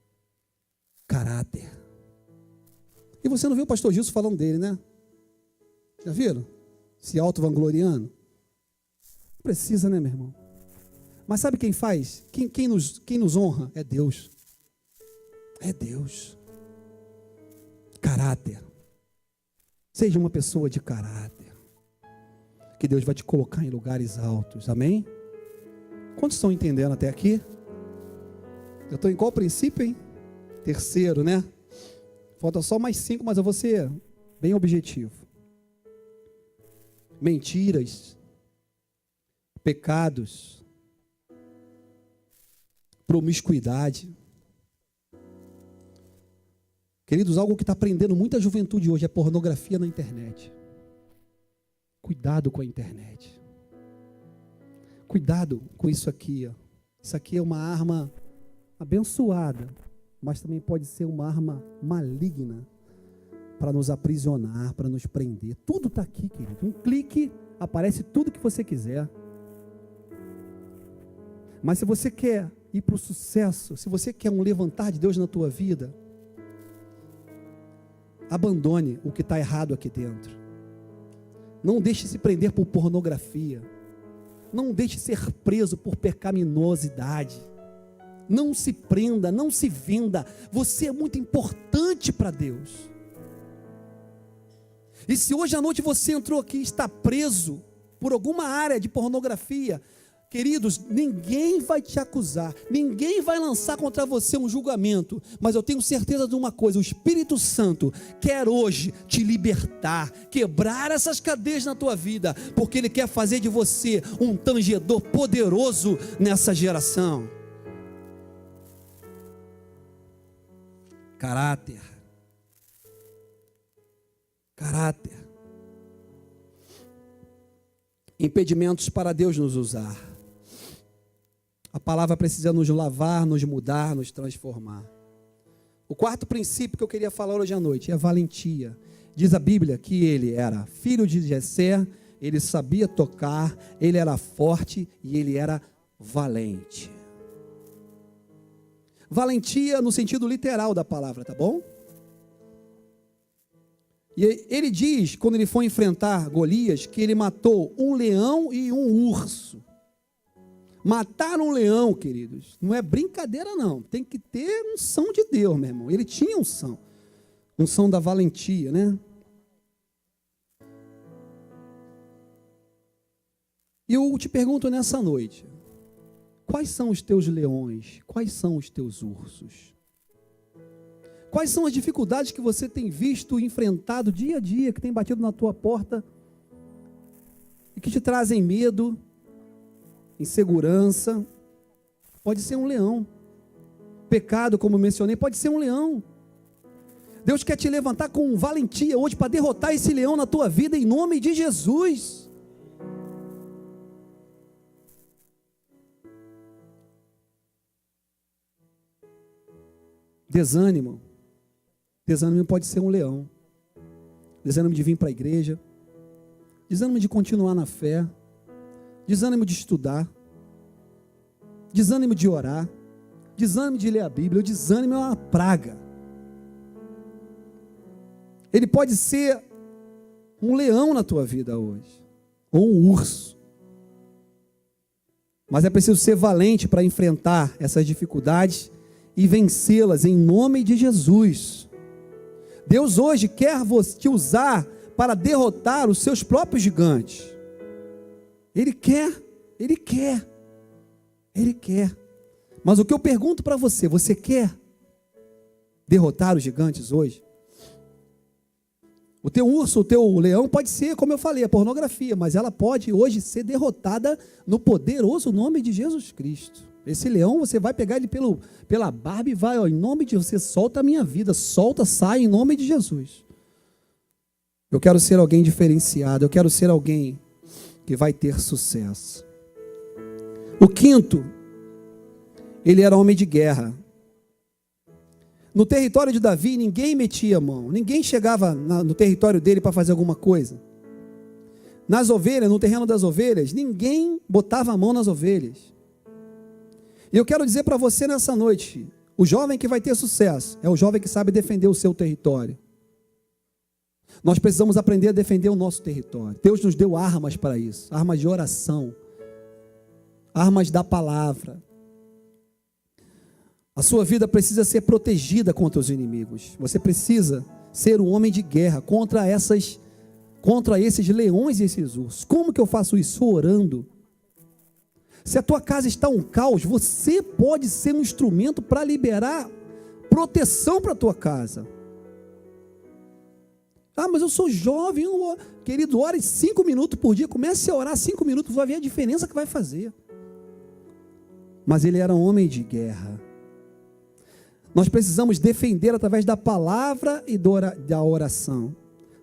Caráter. E você não viu o pastor Gilson falando dele, né? Já viram? Se auto-vangloriando. Precisa, né, meu irmão? Mas sabe quem faz? Quem nos honra? É Deus. É Deus. Caráter. Seja uma pessoa de caráter. Que Deus vai te colocar em lugares altos. Amém? Quantos estão entendendo até aqui? Eu estou em qual princípio, hein? Terceiro, né? Falta só mais 5, mas eu vou ser bem objetivo. Mentiras, pecados, promiscuidade. Queridos, algo que está prendendo muita juventude hoje é pornografia na internet. Cuidado com a internet. Cuidado com isso aqui, ó. Isso aqui é uma arma abençoada, mas também pode ser uma arma maligna para nos aprisionar, para nos prender. Tudo está aqui, querido. Um clique, aparece tudo que você quiser. Mas se você quer ir para o sucesso, se você quer um levantar de Deus na tua vida, abandone o que está errado aqui dentro. Não deixe se prender por pornografia. Não deixe ser preso por pecaminosidade. Não se prenda, não se venda. Você é muito importante para Deus. E se hoje à noite você entrou aqui e está preso por alguma área de pornografia, queridos, ninguém vai te acusar, ninguém vai lançar contra você um julgamento, mas eu tenho certeza de uma coisa: o Espírito Santo quer hoje te libertar, quebrar essas cadeias na tua vida, porque Ele quer fazer de você um tangedor poderoso nessa geração. Caráter. Impedimentos para Deus nos usar. A palavra precisa nos lavar, nos mudar, nos transformar. O quarto princípio que eu queria falar hoje à noite é a valentia. Diz a Bíblia que ele era filho de Jessé, ele sabia tocar, ele era forte e ele era valente. Valentia no sentido literal da palavra, tá bom? E ele diz, quando ele foi enfrentar Golias, que ele matou um leão e um urso. Matar um leão, queridos, não é brincadeira não. Tem que ter unção de Deus, meu irmão. Ele tinha unção. Unção da valentia, né? E eu te pergunto nessa noite: quais são os teus leões? Quais são os teus ursos? Quais são as dificuldades que você tem visto e enfrentado dia a dia, que tem batido na tua porta e que te trazem medo, insegurança? Pode ser um leão. Pecado, como eu mencionei, pode ser um leão. Deus quer te levantar com valentia hoje para derrotar esse leão na tua vida, em nome de Jesus. Desânimo. Desânimo pode ser um leão. Desânimo de vir para a igreja. Desânimo de continuar na fé. Desânimo de estudar. Desânimo de orar. Desânimo de ler a Bíblia. O desânimo é uma praga. Ele pode ser um leão na tua vida hoje. Ou um urso. Mas é preciso ser valente para enfrentar essas dificuldades e vencê-las em nome de Jesus. Deus hoje quer te usar para derrotar os seus próprios gigantes. Ele quer. Mas o que eu pergunto para você: você quer derrotar os gigantes hoje? O teu urso, o teu leão pode ser, como eu falei, a pornografia, mas ela pode hoje ser derrotada no poderoso nome de Jesus Cristo. Esse leão, você vai pegar ele pela barba e vai, ó, em nome de você, solta a minha vida, solta, sai em nome de Jesus. Eu quero ser alguém diferenciado, eu quero ser alguém que vai ter sucesso. O quinto, ele era homem de guerra. No território de Davi, ninguém metia a mão, ninguém chegava no território dele para fazer alguma coisa. Nas ovelhas, no terreno das ovelhas, ninguém botava a mão nas ovelhas. E eu quero dizer para você nessa noite: o jovem que vai ter sucesso é o jovem que sabe defender o seu território. Nós precisamos aprender a defender o nosso território. Deus nos deu armas para isso, armas de oração, armas da palavra. A sua vida precisa ser protegida contra os inimigos. Você precisa ser um homem de guerra contra esses leões e esses ursos. Como que eu faço isso? Orando. Se a tua casa está um caos, você pode ser um instrumento para liberar proteção para a tua casa. Ah, mas eu sou jovem, querido, ore 5 minutos por dia, comece a orar 5 minutos, vai ver a diferença que vai fazer. Mas ele era um homem de guerra. Nós precisamos defender através da palavra e da oração.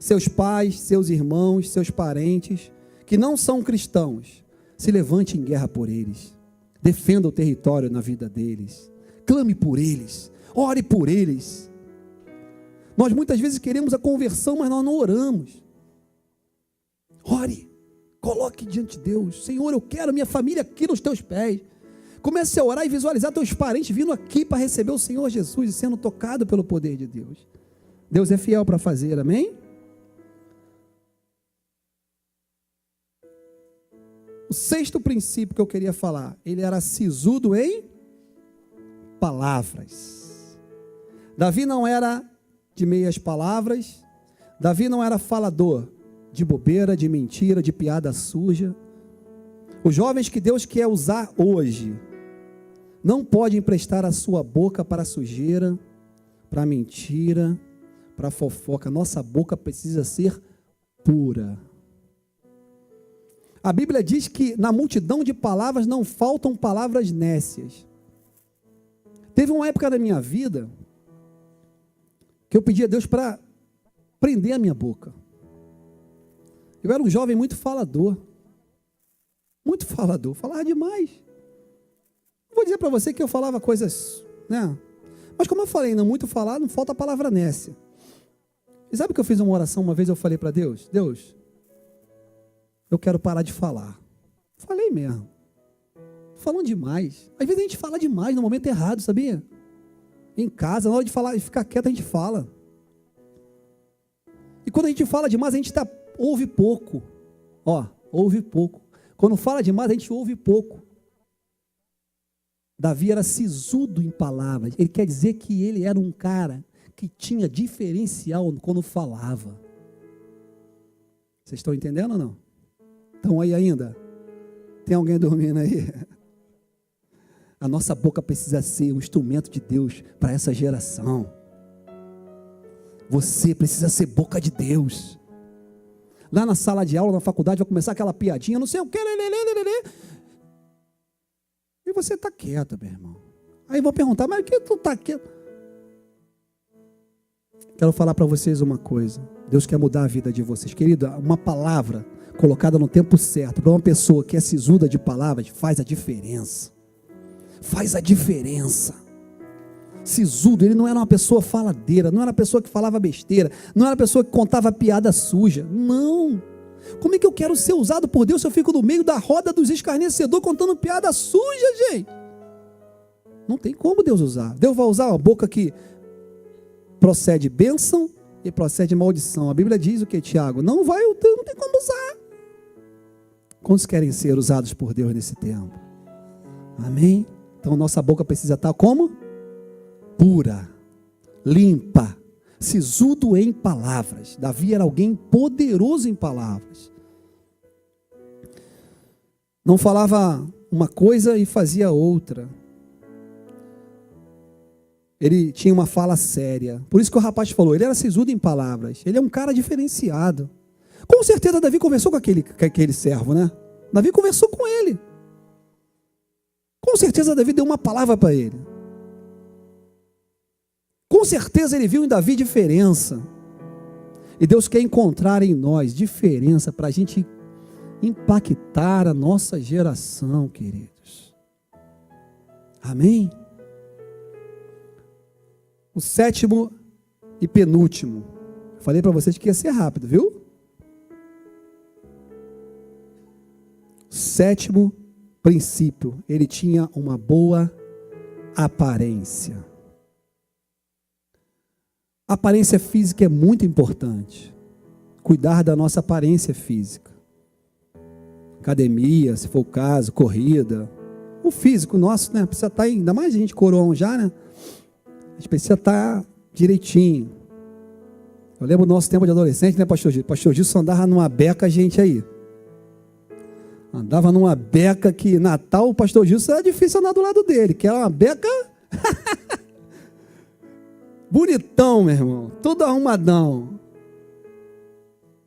seus pais, seus irmãos, seus parentes, que não são cristãos, se levante em guerra por eles. Defenda o território na vida deles. Clame por eles. Ore por eles. Nós muitas vezes queremos a conversão, mas nós não oramos. Ore. Coloque diante de Deus. Senhor, eu quero minha família aqui nos teus pés. Comece a orar e visualizar teus parentes vindo aqui para receber o Senhor Jesus e sendo tocado pelo poder de Deus. Deus é fiel para fazer, amém? O sexto princípio que eu queria falar, ele era sisudo em palavras. Davi não era de meias palavras, Davi não era falador de bobeira, de mentira, de piada suja. Os jovens que Deus quer usar hoje, não podem emprestar a sua boca para sujeira, para mentira, para fofoca. Nossa boca precisa ser pura. A Bíblia diz que na multidão de palavras não faltam palavras nécias. Teve uma época da minha vida que eu pedi a Deus para prender a minha boca. Eu era um jovem muito falador. Muito falador. Falava demais. Vou dizer para você que eu falava coisas, né? Mas como eu falei, não muito falar, não falta a palavra nécia. E sabe que eu fiz uma oração uma vez, eu falei para Deus, Deus, eu quero parar de falar. Falei mesmo. Falando demais. Às vezes a gente fala demais no momento errado, sabia? Em casa, na hora de falar e ficar quieto, a gente fala. E quando a gente fala demais, a gente ouve pouco. Ó, ouve pouco. Quando fala demais, a gente ouve pouco. Davi era sisudo em palavras. Ele quer dizer que ele era um cara que tinha diferencial quando falava. Vocês estão entendendo ou não? Estão aí ainda? Tem alguém dormindo aí? A nossa boca precisa ser um instrumento de Deus para essa geração. Você precisa ser boca de Deus. Lá na sala de aula, na faculdade, vai começar aquela piadinha, não sei o que, e você está quieto, meu irmão. Aí eu vou perguntar, mas por que tu está quieto? Quero falar para vocês uma coisa. Deus quer mudar a vida de vocês. Querido, uma palavra colocada no tempo certo, para uma pessoa que é sisuda de palavras, faz a diferença. Faz a diferença. Sisudo, ele não era uma pessoa faladeira, não era uma pessoa que falava besteira, não era uma pessoa que contava piada suja. Não. Como é que eu quero ser usado por Deus se eu fico no meio da roda dos escarnecedores contando piada suja, gente? Não tem como Deus usar. Deus vai usar uma boca que procede bênção e procede maldição. A Bíblia diz o que, Tiago? Não tem como usar. Quantos querem ser usados por Deus nesse tempo? Amém? Então nossa boca precisa estar como? Pura, limpa, sisudo em palavras. Davi era alguém poderoso em palavras. Não falava uma coisa e fazia outra. Ele tinha uma fala séria. Por isso que o rapaz falou, ele era sisudo em palavras. Ele é um cara diferenciado. Com certeza Davi conversou com aquele servo, né? Davi conversou com ele. Com certeza Davi deu uma palavra para ele. Com certeza ele viu em Davi diferença. E Deus quer encontrar em nós diferença para a gente impactar a nossa geração, queridos. Amém? O sétimo e penúltimo. Falei para vocês que ia ser rápido, viu? Sétimo princípio. Ele tinha uma boa aparência. A aparência física é muito importante. Cuidar da nossa aparência física. Academia, se for o caso, corrida. O físico nosso, né? Precisa estar, ainda mais a gente coroão já, né? A gente precisa estar direitinho. Eu lembro do nosso tempo de adolescente, né, pastor Gilson? Pastor Gilson andava numa beca, gente aí. Andava numa beca que Natal, o pastor Gilson era difícil andar do lado dele, que era uma beca bonitão, meu irmão, todo arrumadão.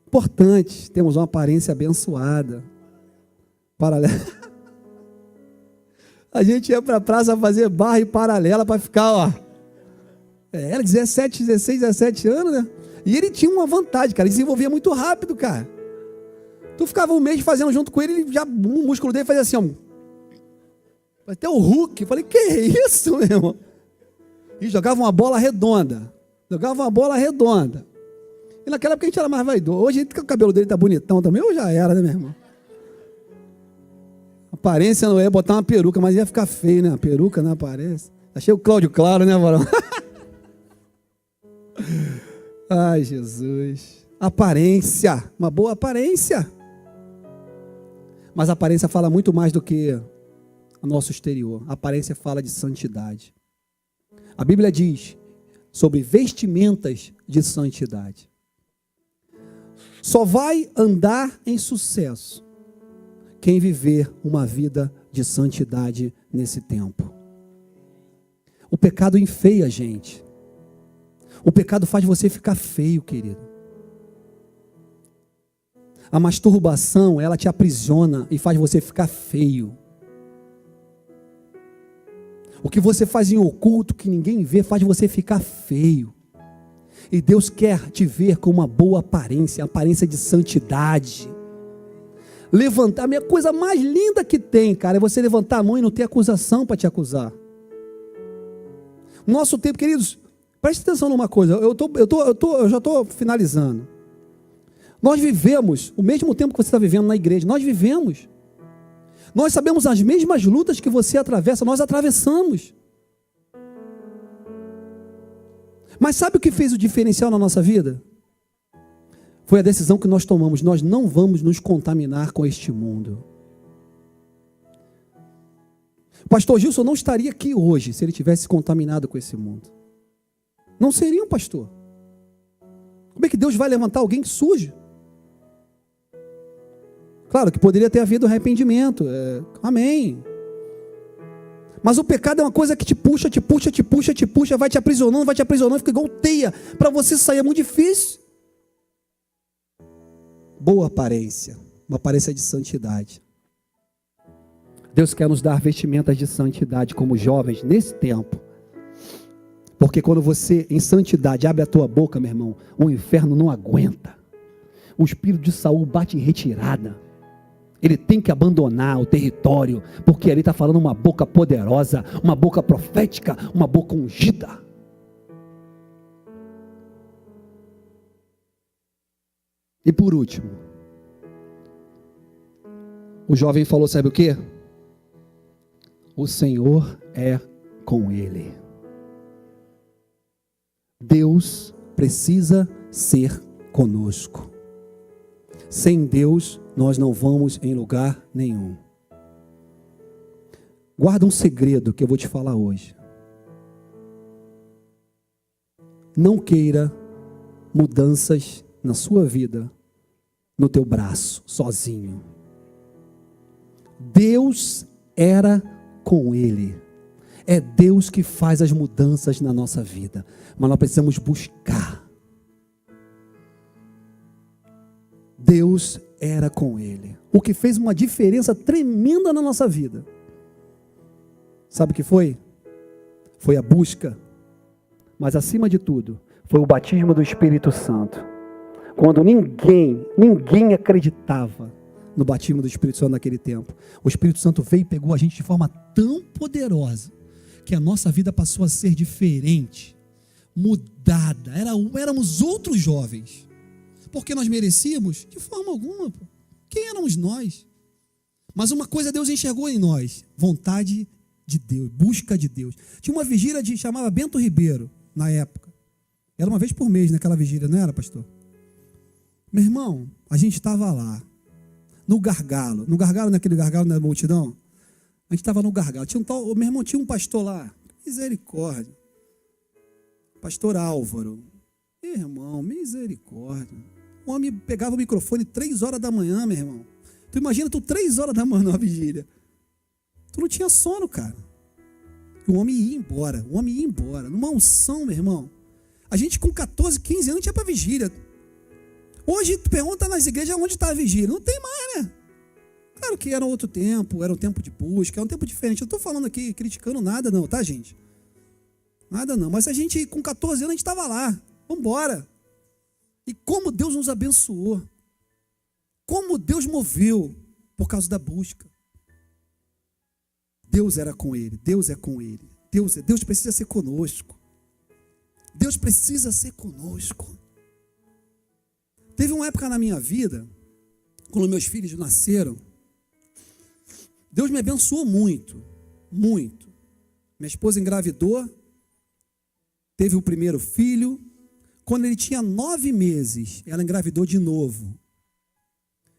Importante, temos uma aparência abençoada. Paralela. A gente ia para a praça fazer barra e paralela para ficar, ó. Era 17, 16, 17 anos, né? E ele tinha uma vantagem, cara. Ele desenvolvia muito rápido, cara. Tu ficava um mês fazendo junto com ele, ele já, o músculo dele fazia assim, ó. Até o Hulk. Eu falei, que isso, meu irmão? E jogava uma bola redonda. E naquela época a gente era mais vaidoso. Hoje o cabelo dele tá bonitão também, ou já era, né, meu irmão? A aparência não é botar uma peruca, mas ia ficar feio, né? A peruca não aparece. Achei o Cláudio Claro, né, varão? Ai, Jesus. Aparência, uma boa aparência. Mas a aparência fala muito mais do que o nosso exterior. A aparência fala de santidade. A Bíblia diz sobre vestimentas de santidade. Só vai andar em sucesso quem viver uma vida de santidade nesse tempo. O pecado enfeia a gente. O pecado faz você ficar feio, querido. A masturbação, ela te aprisiona e faz você ficar feio. O que você faz em oculto, que ninguém vê, faz você ficar feio. E Deus quer te ver com uma boa aparência, aparência de santidade. Levantar, a minha coisa mais linda que tem, cara, é você levantar a mão e não ter acusação para te acusar. Nosso tempo, queridos, preste atenção numa coisa, eu já estou finalizando. Nós vivemos o mesmo tempo que você está vivendo na igreja, nós vivemos. Nós sabemos as mesmas lutas que você atravessa, nós atravessamos. Mas sabe o que fez o diferencial na nossa vida? Foi a decisão que nós tomamos, nós não vamos nos contaminar com este mundo. O pastor Gilson não estaria aqui hoje se ele tivesse contaminado com esse mundo. Não seria um pastor. Como é que Deus vai levantar alguém que suja? Claro que poderia ter havido arrependimento, amém. Mas o pecado é uma coisa que te puxa, vai te aprisionando, fica igual teia. Para você sair é muito difícil. Boa aparência, uma aparência de santidade. Deus quer nos dar vestimentas de santidade como jovens nesse tempo. Porque quando você, em santidade, abre a tua boca, meu irmão, o inferno não aguenta. O espírito de Saul bate em retirada. Ele tem que abandonar o território, porque ali está falando uma boca poderosa, uma boca profética, uma boca ungida. E por último, o jovem falou, sabe o quê? O Senhor é com ele. Deus precisa ser conosco. Sem Deus, nós não vamos em lugar nenhum. Guarda um segredo que eu vou te falar hoje. Não queira mudanças na sua vida, no teu braço, sozinho. Deus era com ele. É Deus que faz as mudanças na nossa vida. Mas nós precisamos buscar. Deus era com ele. O que fez uma diferença tremenda na nossa vida. Sabe o que foi? Foi a busca. Mas acima de tudo, foi o batismo do Espírito Santo. Quando ninguém acreditava no batismo do Espírito Santo naquele tempo. O Espírito Santo veio e pegou a gente de forma tão poderosa, que a nossa vida passou a ser diferente, mudada. Éramos outros jovens. Porque nós merecíamos? De forma alguma. Pô. Quem éramos nós? Mas uma coisa Deus enxergou em nós: vontade de Deus, busca de Deus. Tinha uma vigília chamava Bento Ribeiro, na época. Era uma vez por mês naquela vigília, não era, pastor? Meu irmão, a gente estava lá, no gargalo, naquele gargalo da multidão. A gente estava no gargalo. Meu irmão, tinha um pastor lá, misericórdia. Pastor Álvaro. Irmão, misericórdia. O homem pegava o microfone 3 horas da manhã, meu irmão. Tu imagina, 3 horas da manhã numa vigília. Tu não tinha sono, cara. O homem ia embora. Numa unção, meu irmão. A gente com 14, 15 anos tinha para vigília. Hoje, tu pergunta nas igrejas onde está a vigília. Não tem mais, né? Claro que era outro tempo, era um tempo de busca, era um tempo diferente. Eu não estou falando aqui, criticando nada não, tá, gente? Nada não. Mas a gente, com 14 anos, a gente estava lá. Vamos embora. E como Deus nos abençoou. Como Deus moveu por causa da busca. Deus era com ele. Deus é com ele. Deus precisa ser conosco. Deus precisa ser conosco. Teve uma época na minha vida, quando meus filhos nasceram, Deus me abençoou muito, muito. Minha esposa engravidou, teve o primeiro filho. Quando ele tinha 9 meses, ela engravidou de novo.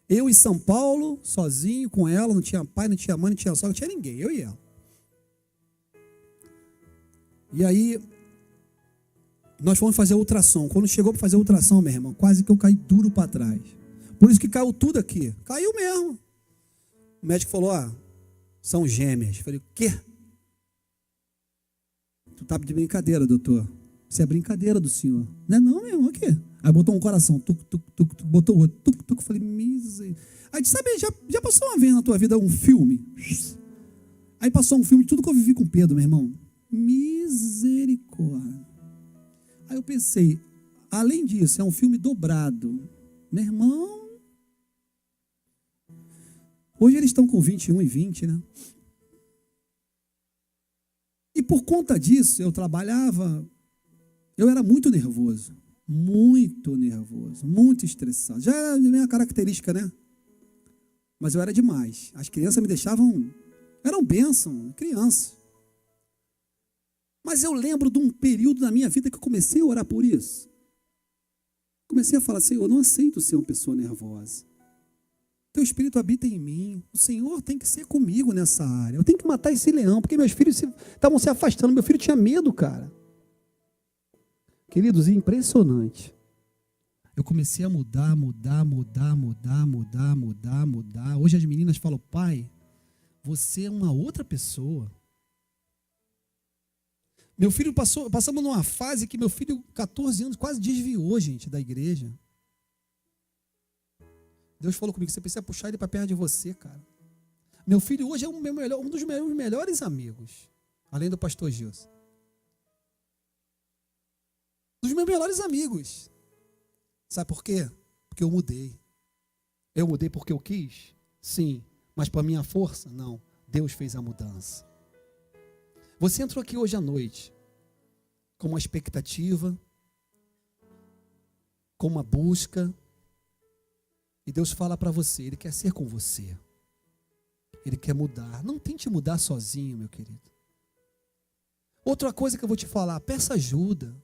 Eu em São Paulo, sozinho com ela, não tinha pai, não tinha mãe, não tinha sogra, não tinha ninguém, eu e ela. E aí, nós fomos fazer a ultrassom. Quando chegou para fazer a ultrassom, meu irmão, quase que eu caí duro para trás. Por isso que caiu tudo aqui. Caiu mesmo. O médico falou, são gêmeas. Eu falei, o quê? Tu tá de brincadeira, doutor. Isso é brincadeira do senhor. Não é não, meu irmão, aqui. Aí botou um coração, botou o outro, eu falei, misericórdia. Aí disse, sabe, já passou uma vez na tua vida um filme? Aí passou um filme de tudo que eu vivi com o Pedro, meu irmão. Misericórdia. Aí eu pensei, além disso, é um filme dobrado. Meu irmão, hoje eles estão com 21 e 20, né? E por conta disso, eu trabalhava, eu era muito nervoso, muito estressado. Já era a minha característica, né? Mas eu era demais. As crianças me deixavam, eram bênção, criança. Mas eu lembro de um período na minha vida que eu comecei a orar por isso. Comecei a falar, Senhor, eu não aceito ser uma pessoa nervosa. Teu Espírito habita em mim. O Senhor tem que ser comigo nessa área. Eu tenho que matar esse leão, porque meus filhos estavam se afastando. Meu filho tinha medo, cara. Queridos, impressionante. Eu comecei a mudar. Hoje as meninas falam, pai, você é uma outra pessoa. Meu filho passamos numa fase que meu filho, 14 anos, quase desviou, gente, da igreja. Deus falou comigo, você precisa puxar ele para perto de você, cara. Meu filho hoje é um dos meus melhores amigos, além do pastor Gilson. Dos meus melhores amigos. Sabe por quê? Porque eu mudei. Eu mudei porque eu quis? Sim. Mas para minha força? Não. Deus fez a mudança. Você entrou aqui hoje à noite com uma expectativa, com uma busca, e Deus fala para você, Ele quer ser com você. Ele quer mudar. Não tente mudar sozinho, meu querido. Outra coisa que eu vou te falar, peça ajuda.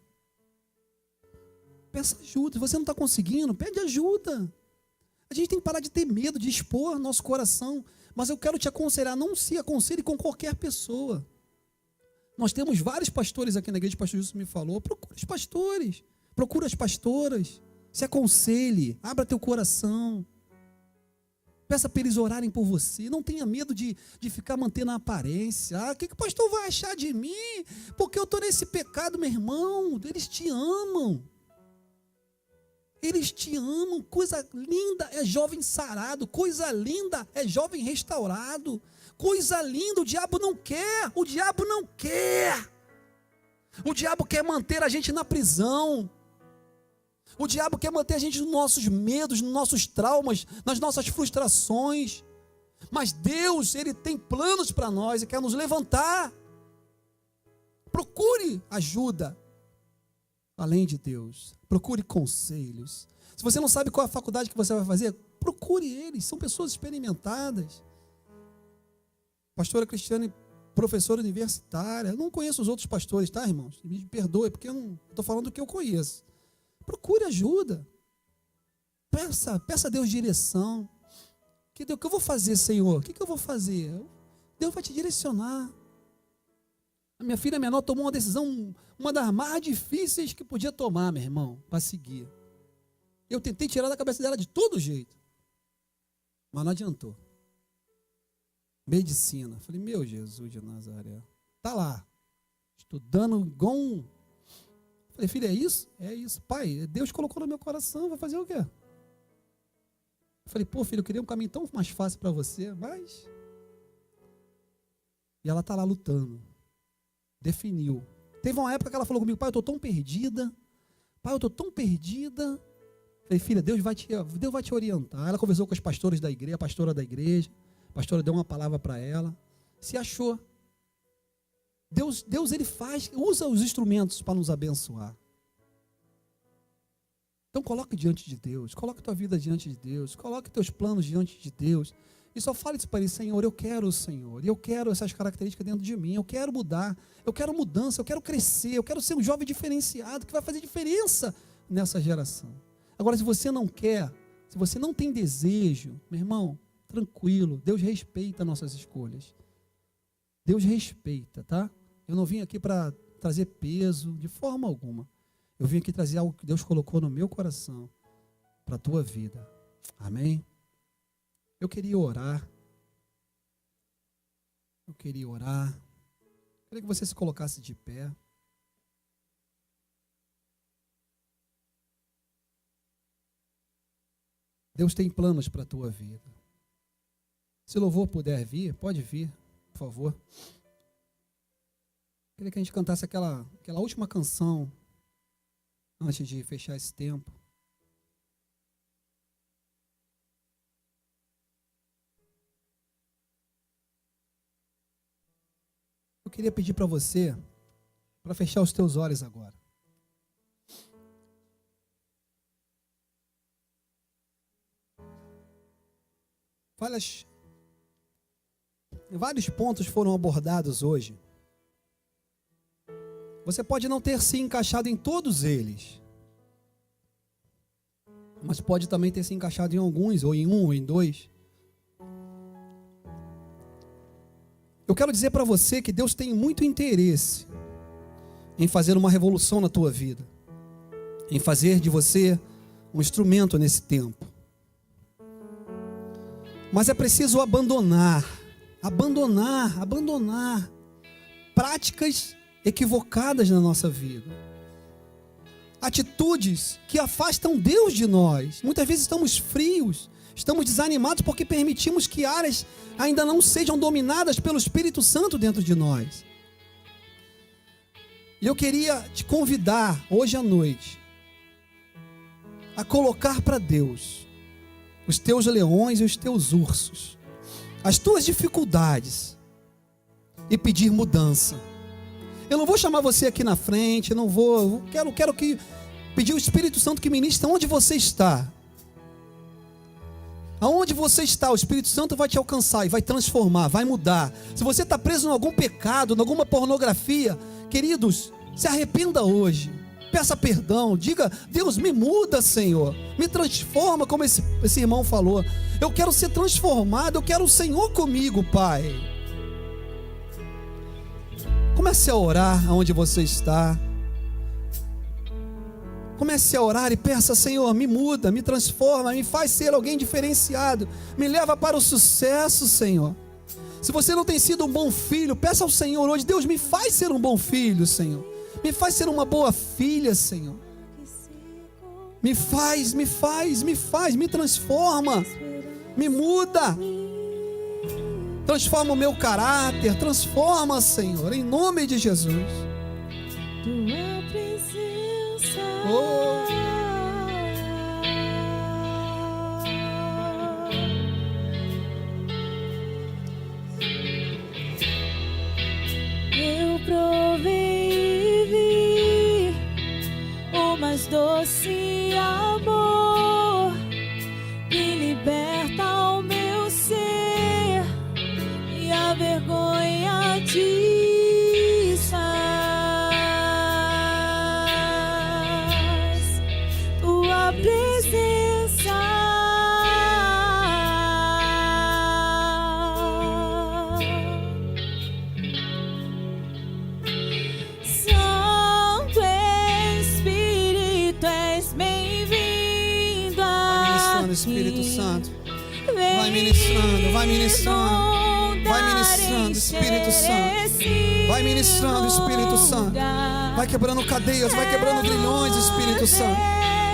Peça ajuda. Se você não está conseguindo, pede ajuda. A gente tem que parar de ter medo, de expor nosso coração. Mas eu quero te aconselhar, não se aconselhe com qualquer pessoa. Nós temos vários pastores aqui na igreja, o pastor Wilson me falou, procura os pastores, procura as pastoras, se aconselhe, abra teu coração, peça para eles orarem por você, não tenha medo de ficar mantendo a aparência. O que o pastor vai achar de mim? Porque eu estou nesse pecado, meu irmão. Eles te amam. Eles te amam. Coisa linda é jovem sarado, coisa linda é jovem restaurado. Coisa linda, o diabo não quer. O diabo não quer. O diabo quer manter a gente na prisão. O diabo quer manter a gente nos nossos medos, nos nossos traumas, nas nossas frustrações. Mas Deus, Ele tem planos para nós e quer nos levantar. Procure ajuda. Além de Deus, procure conselhos. Se você não sabe qual é a faculdade que você vai fazer, procure eles. São pessoas experimentadas. Pastora Cristiane, professora universitária. Eu não conheço os outros pastores, tá, irmãos? Me perdoe, porque eu não estou falando do que eu conheço. Procure ajuda. Peça a Deus direção. O que eu vou fazer, Senhor? O que eu vou fazer? Deus vai te direcionar. A minha filha menor tomou uma decisão, uma das mais difíceis que podia tomar, meu irmão, para seguir. Eu tentei tirar da cabeça dela de todo jeito, mas não adiantou. Medicina. Falei, meu Jesus de Nazaré. Tá lá, estudando igual um... Falei, filha, é isso? É isso. Pai, Deus colocou no meu coração, vai fazer o quê? Falei, pô, filho, eu queria um caminho tão mais fácil para você, mas... E ela tá lá lutando. Definiu. Teve uma época que ela falou comigo: pai, eu estou tão perdida. Pai, eu estou tão perdida. Falei: filha, Deus vai te orientar. Ela conversou com os pastores da igreja, a pastora da igreja. A pastora deu uma palavra para ela. Se achou. Deus ele usa os instrumentos para nos abençoar. Então coloque diante de Deus, coloque tua vida diante de Deus, coloque teus planos diante de Deus. E só fale isso para ele: Senhor, eu quero o Senhor, eu quero essas características dentro de mim, eu quero mudar, eu quero mudança, eu quero crescer, eu quero ser um jovem diferenciado, que vai fazer diferença nessa geração. Agora, se você não quer, se você não tem desejo, meu irmão, tranquilo, Deus respeita nossas escolhas. Deus respeita, tá? Eu não vim aqui para trazer peso de forma alguma. Eu vim aqui trazer algo que Deus colocou no meu coração para a tua vida. Amém? Eu queria orar. Queria que você se colocasse de pé. Deus tem planos para a tua vida. Se louvor puder vir, pode vir, por favor. Queria que a gente cantasse aquela última canção antes de fechar esse tempo. Eu queria pedir para você, para fechar os teus olhos agora. Vários pontos foram abordados hoje. Você pode não ter se encaixado em todos eles, mas pode também ter se encaixado em alguns, ou em um, ou em dois. Eu quero dizer para você que Deus tem muito interesse em fazer uma revolução na tua vida, em fazer de você um instrumento nesse tempo. Mas é preciso abandonar práticas equivocadas na nossa vida, atitudes que afastam Deus de nós. Muitas vezes estamos frios, estamos desanimados porque permitimos que áreas ainda não sejam dominadas pelo Espírito Santo dentro de nós. E eu queria te convidar hoje à noite a colocar para Deus os teus leões e os teus ursos, as tuas dificuldades, e pedir mudança. Eu não vou chamar você aqui na frente, quero que pedir o Espírito Santo que ministre onde você está. Aonde você está, o Espírito Santo vai te alcançar e vai transformar, vai mudar. Se você está preso em algum pecado, em alguma pornografia, queridos, se arrependa hoje. Peça perdão, diga: Deus, me muda, Senhor, me transforma, como esse irmão falou. Eu quero ser transformado, eu quero o Senhor comigo, Pai. Comece a orar aonde você está. Comece a orar e peça: Senhor, me muda, me transforma, me faz ser alguém diferenciado, me leva para o sucesso, Senhor. Se você não tem sido um bom filho, peça ao Senhor hoje: Deus, me faz ser um bom filho, Senhor. Me faz ser uma boa filha, Senhor. Me transforma, me muda. Transforma o meu caráter, transforma, Senhor, em nome de Jesus. Tua presença. Eu provei e vi o mais doce amor que liberta o meu ser e a vergonha desfaz. Tua presença. Santo Espírito, és bem-vindo aqui. Espírito Santo, vai ministrando, vai ministrando, vai ministrando, Espírito Santo, vai ministrando, Espírito Santo, vai quebrando cadeias, vai quebrando grilhões, Espírito Santo,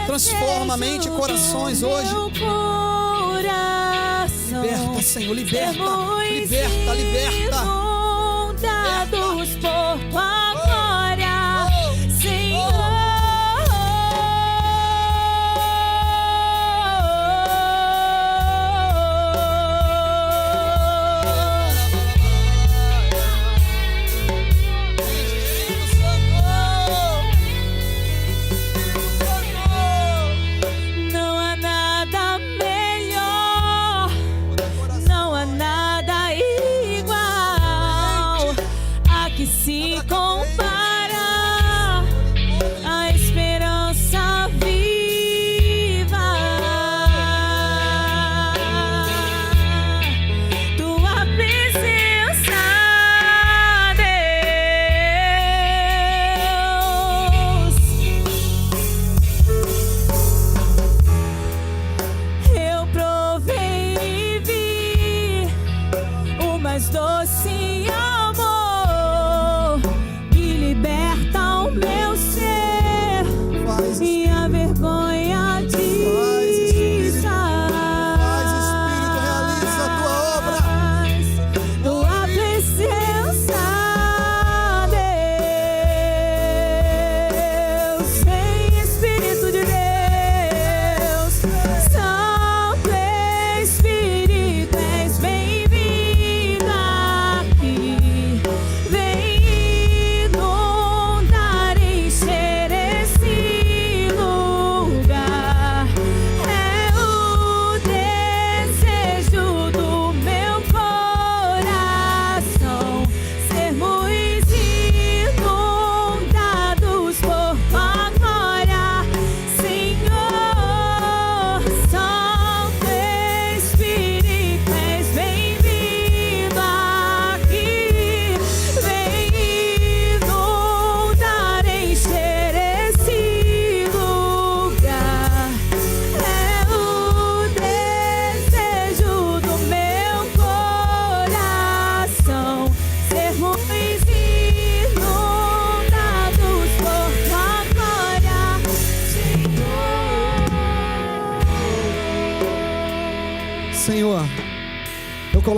transforma a mente e corações hoje. Liberta, Senhor, liberta, liberta, liberta. Inundados por tua glória.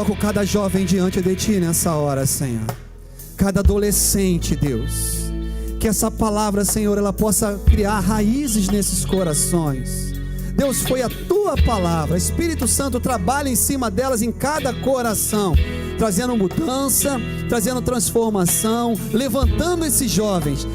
coloco cada jovem diante de Ti nessa hora, Senhor. Cada adolescente, Deus. Que essa palavra, Senhor, ela possa criar raízes nesses corações. Deus, foi a Tua palavra. Espírito Santo trabalha em cima delas em cada coração, trazendo mudança, trazendo transformação, levantando esses jovens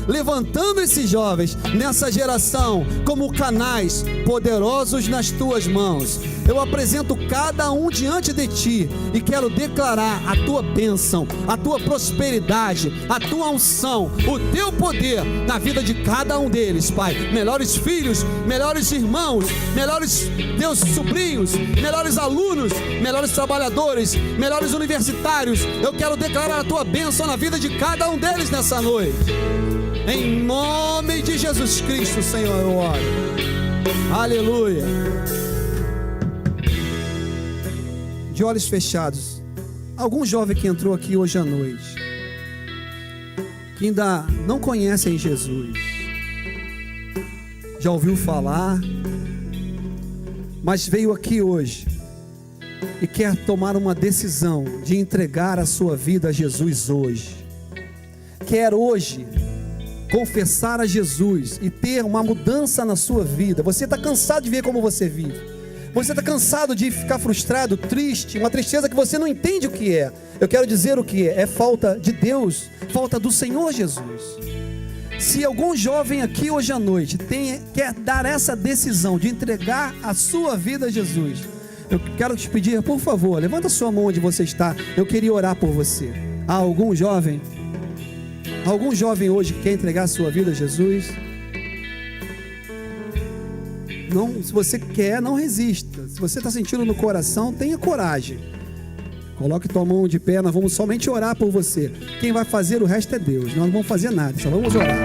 nessa geração como canais poderosos nas Tuas mãos. Eu apresento cada um diante de Ti e quero declarar a Tua bênção, a Tua prosperidade, a Tua unção, o Teu poder na vida de cada um deles, Pai. Melhores filhos, melhores irmãos, melhores, Deus, sobrinhos, melhores alunos, melhores trabalhadores, melhores universitários. Eu quero declarar a Tua bênção na vida de cada um deles nessa noite. Em nome de Jesus Cristo, Senhor, eu oro. Aleluia. De olhos fechados, algum jovem que entrou aqui hoje à noite, que ainda não conhecem Jesus, já ouviu falar, mas veio aqui hoje e quer tomar uma decisão de entregar a sua vida a Jesus hoje, quer hoje confessar a Jesus e ter uma mudança na sua vida. Você está cansado de ver como você vive, você está cansado de ficar frustrado, triste, uma tristeza que você não entende o que é. Eu quero dizer o que é falta de Deus, falta do Senhor Jesus. Se algum jovem aqui hoje à noite quer dar essa decisão de entregar a sua vida a Jesus, eu quero te pedir, por favor, levanta a sua mão onde você está. Eu queria orar por você. Há algum jovem hoje que quer entregar a sua vida a Jesus? Não, se você quer, não resista. Se você está sentindo no coração, tenha coragem. Coloque tua mão de pé, nós vamos somente orar por você. Quem vai fazer o resto é Deus. Nós não vamos fazer nada, só vamos orar.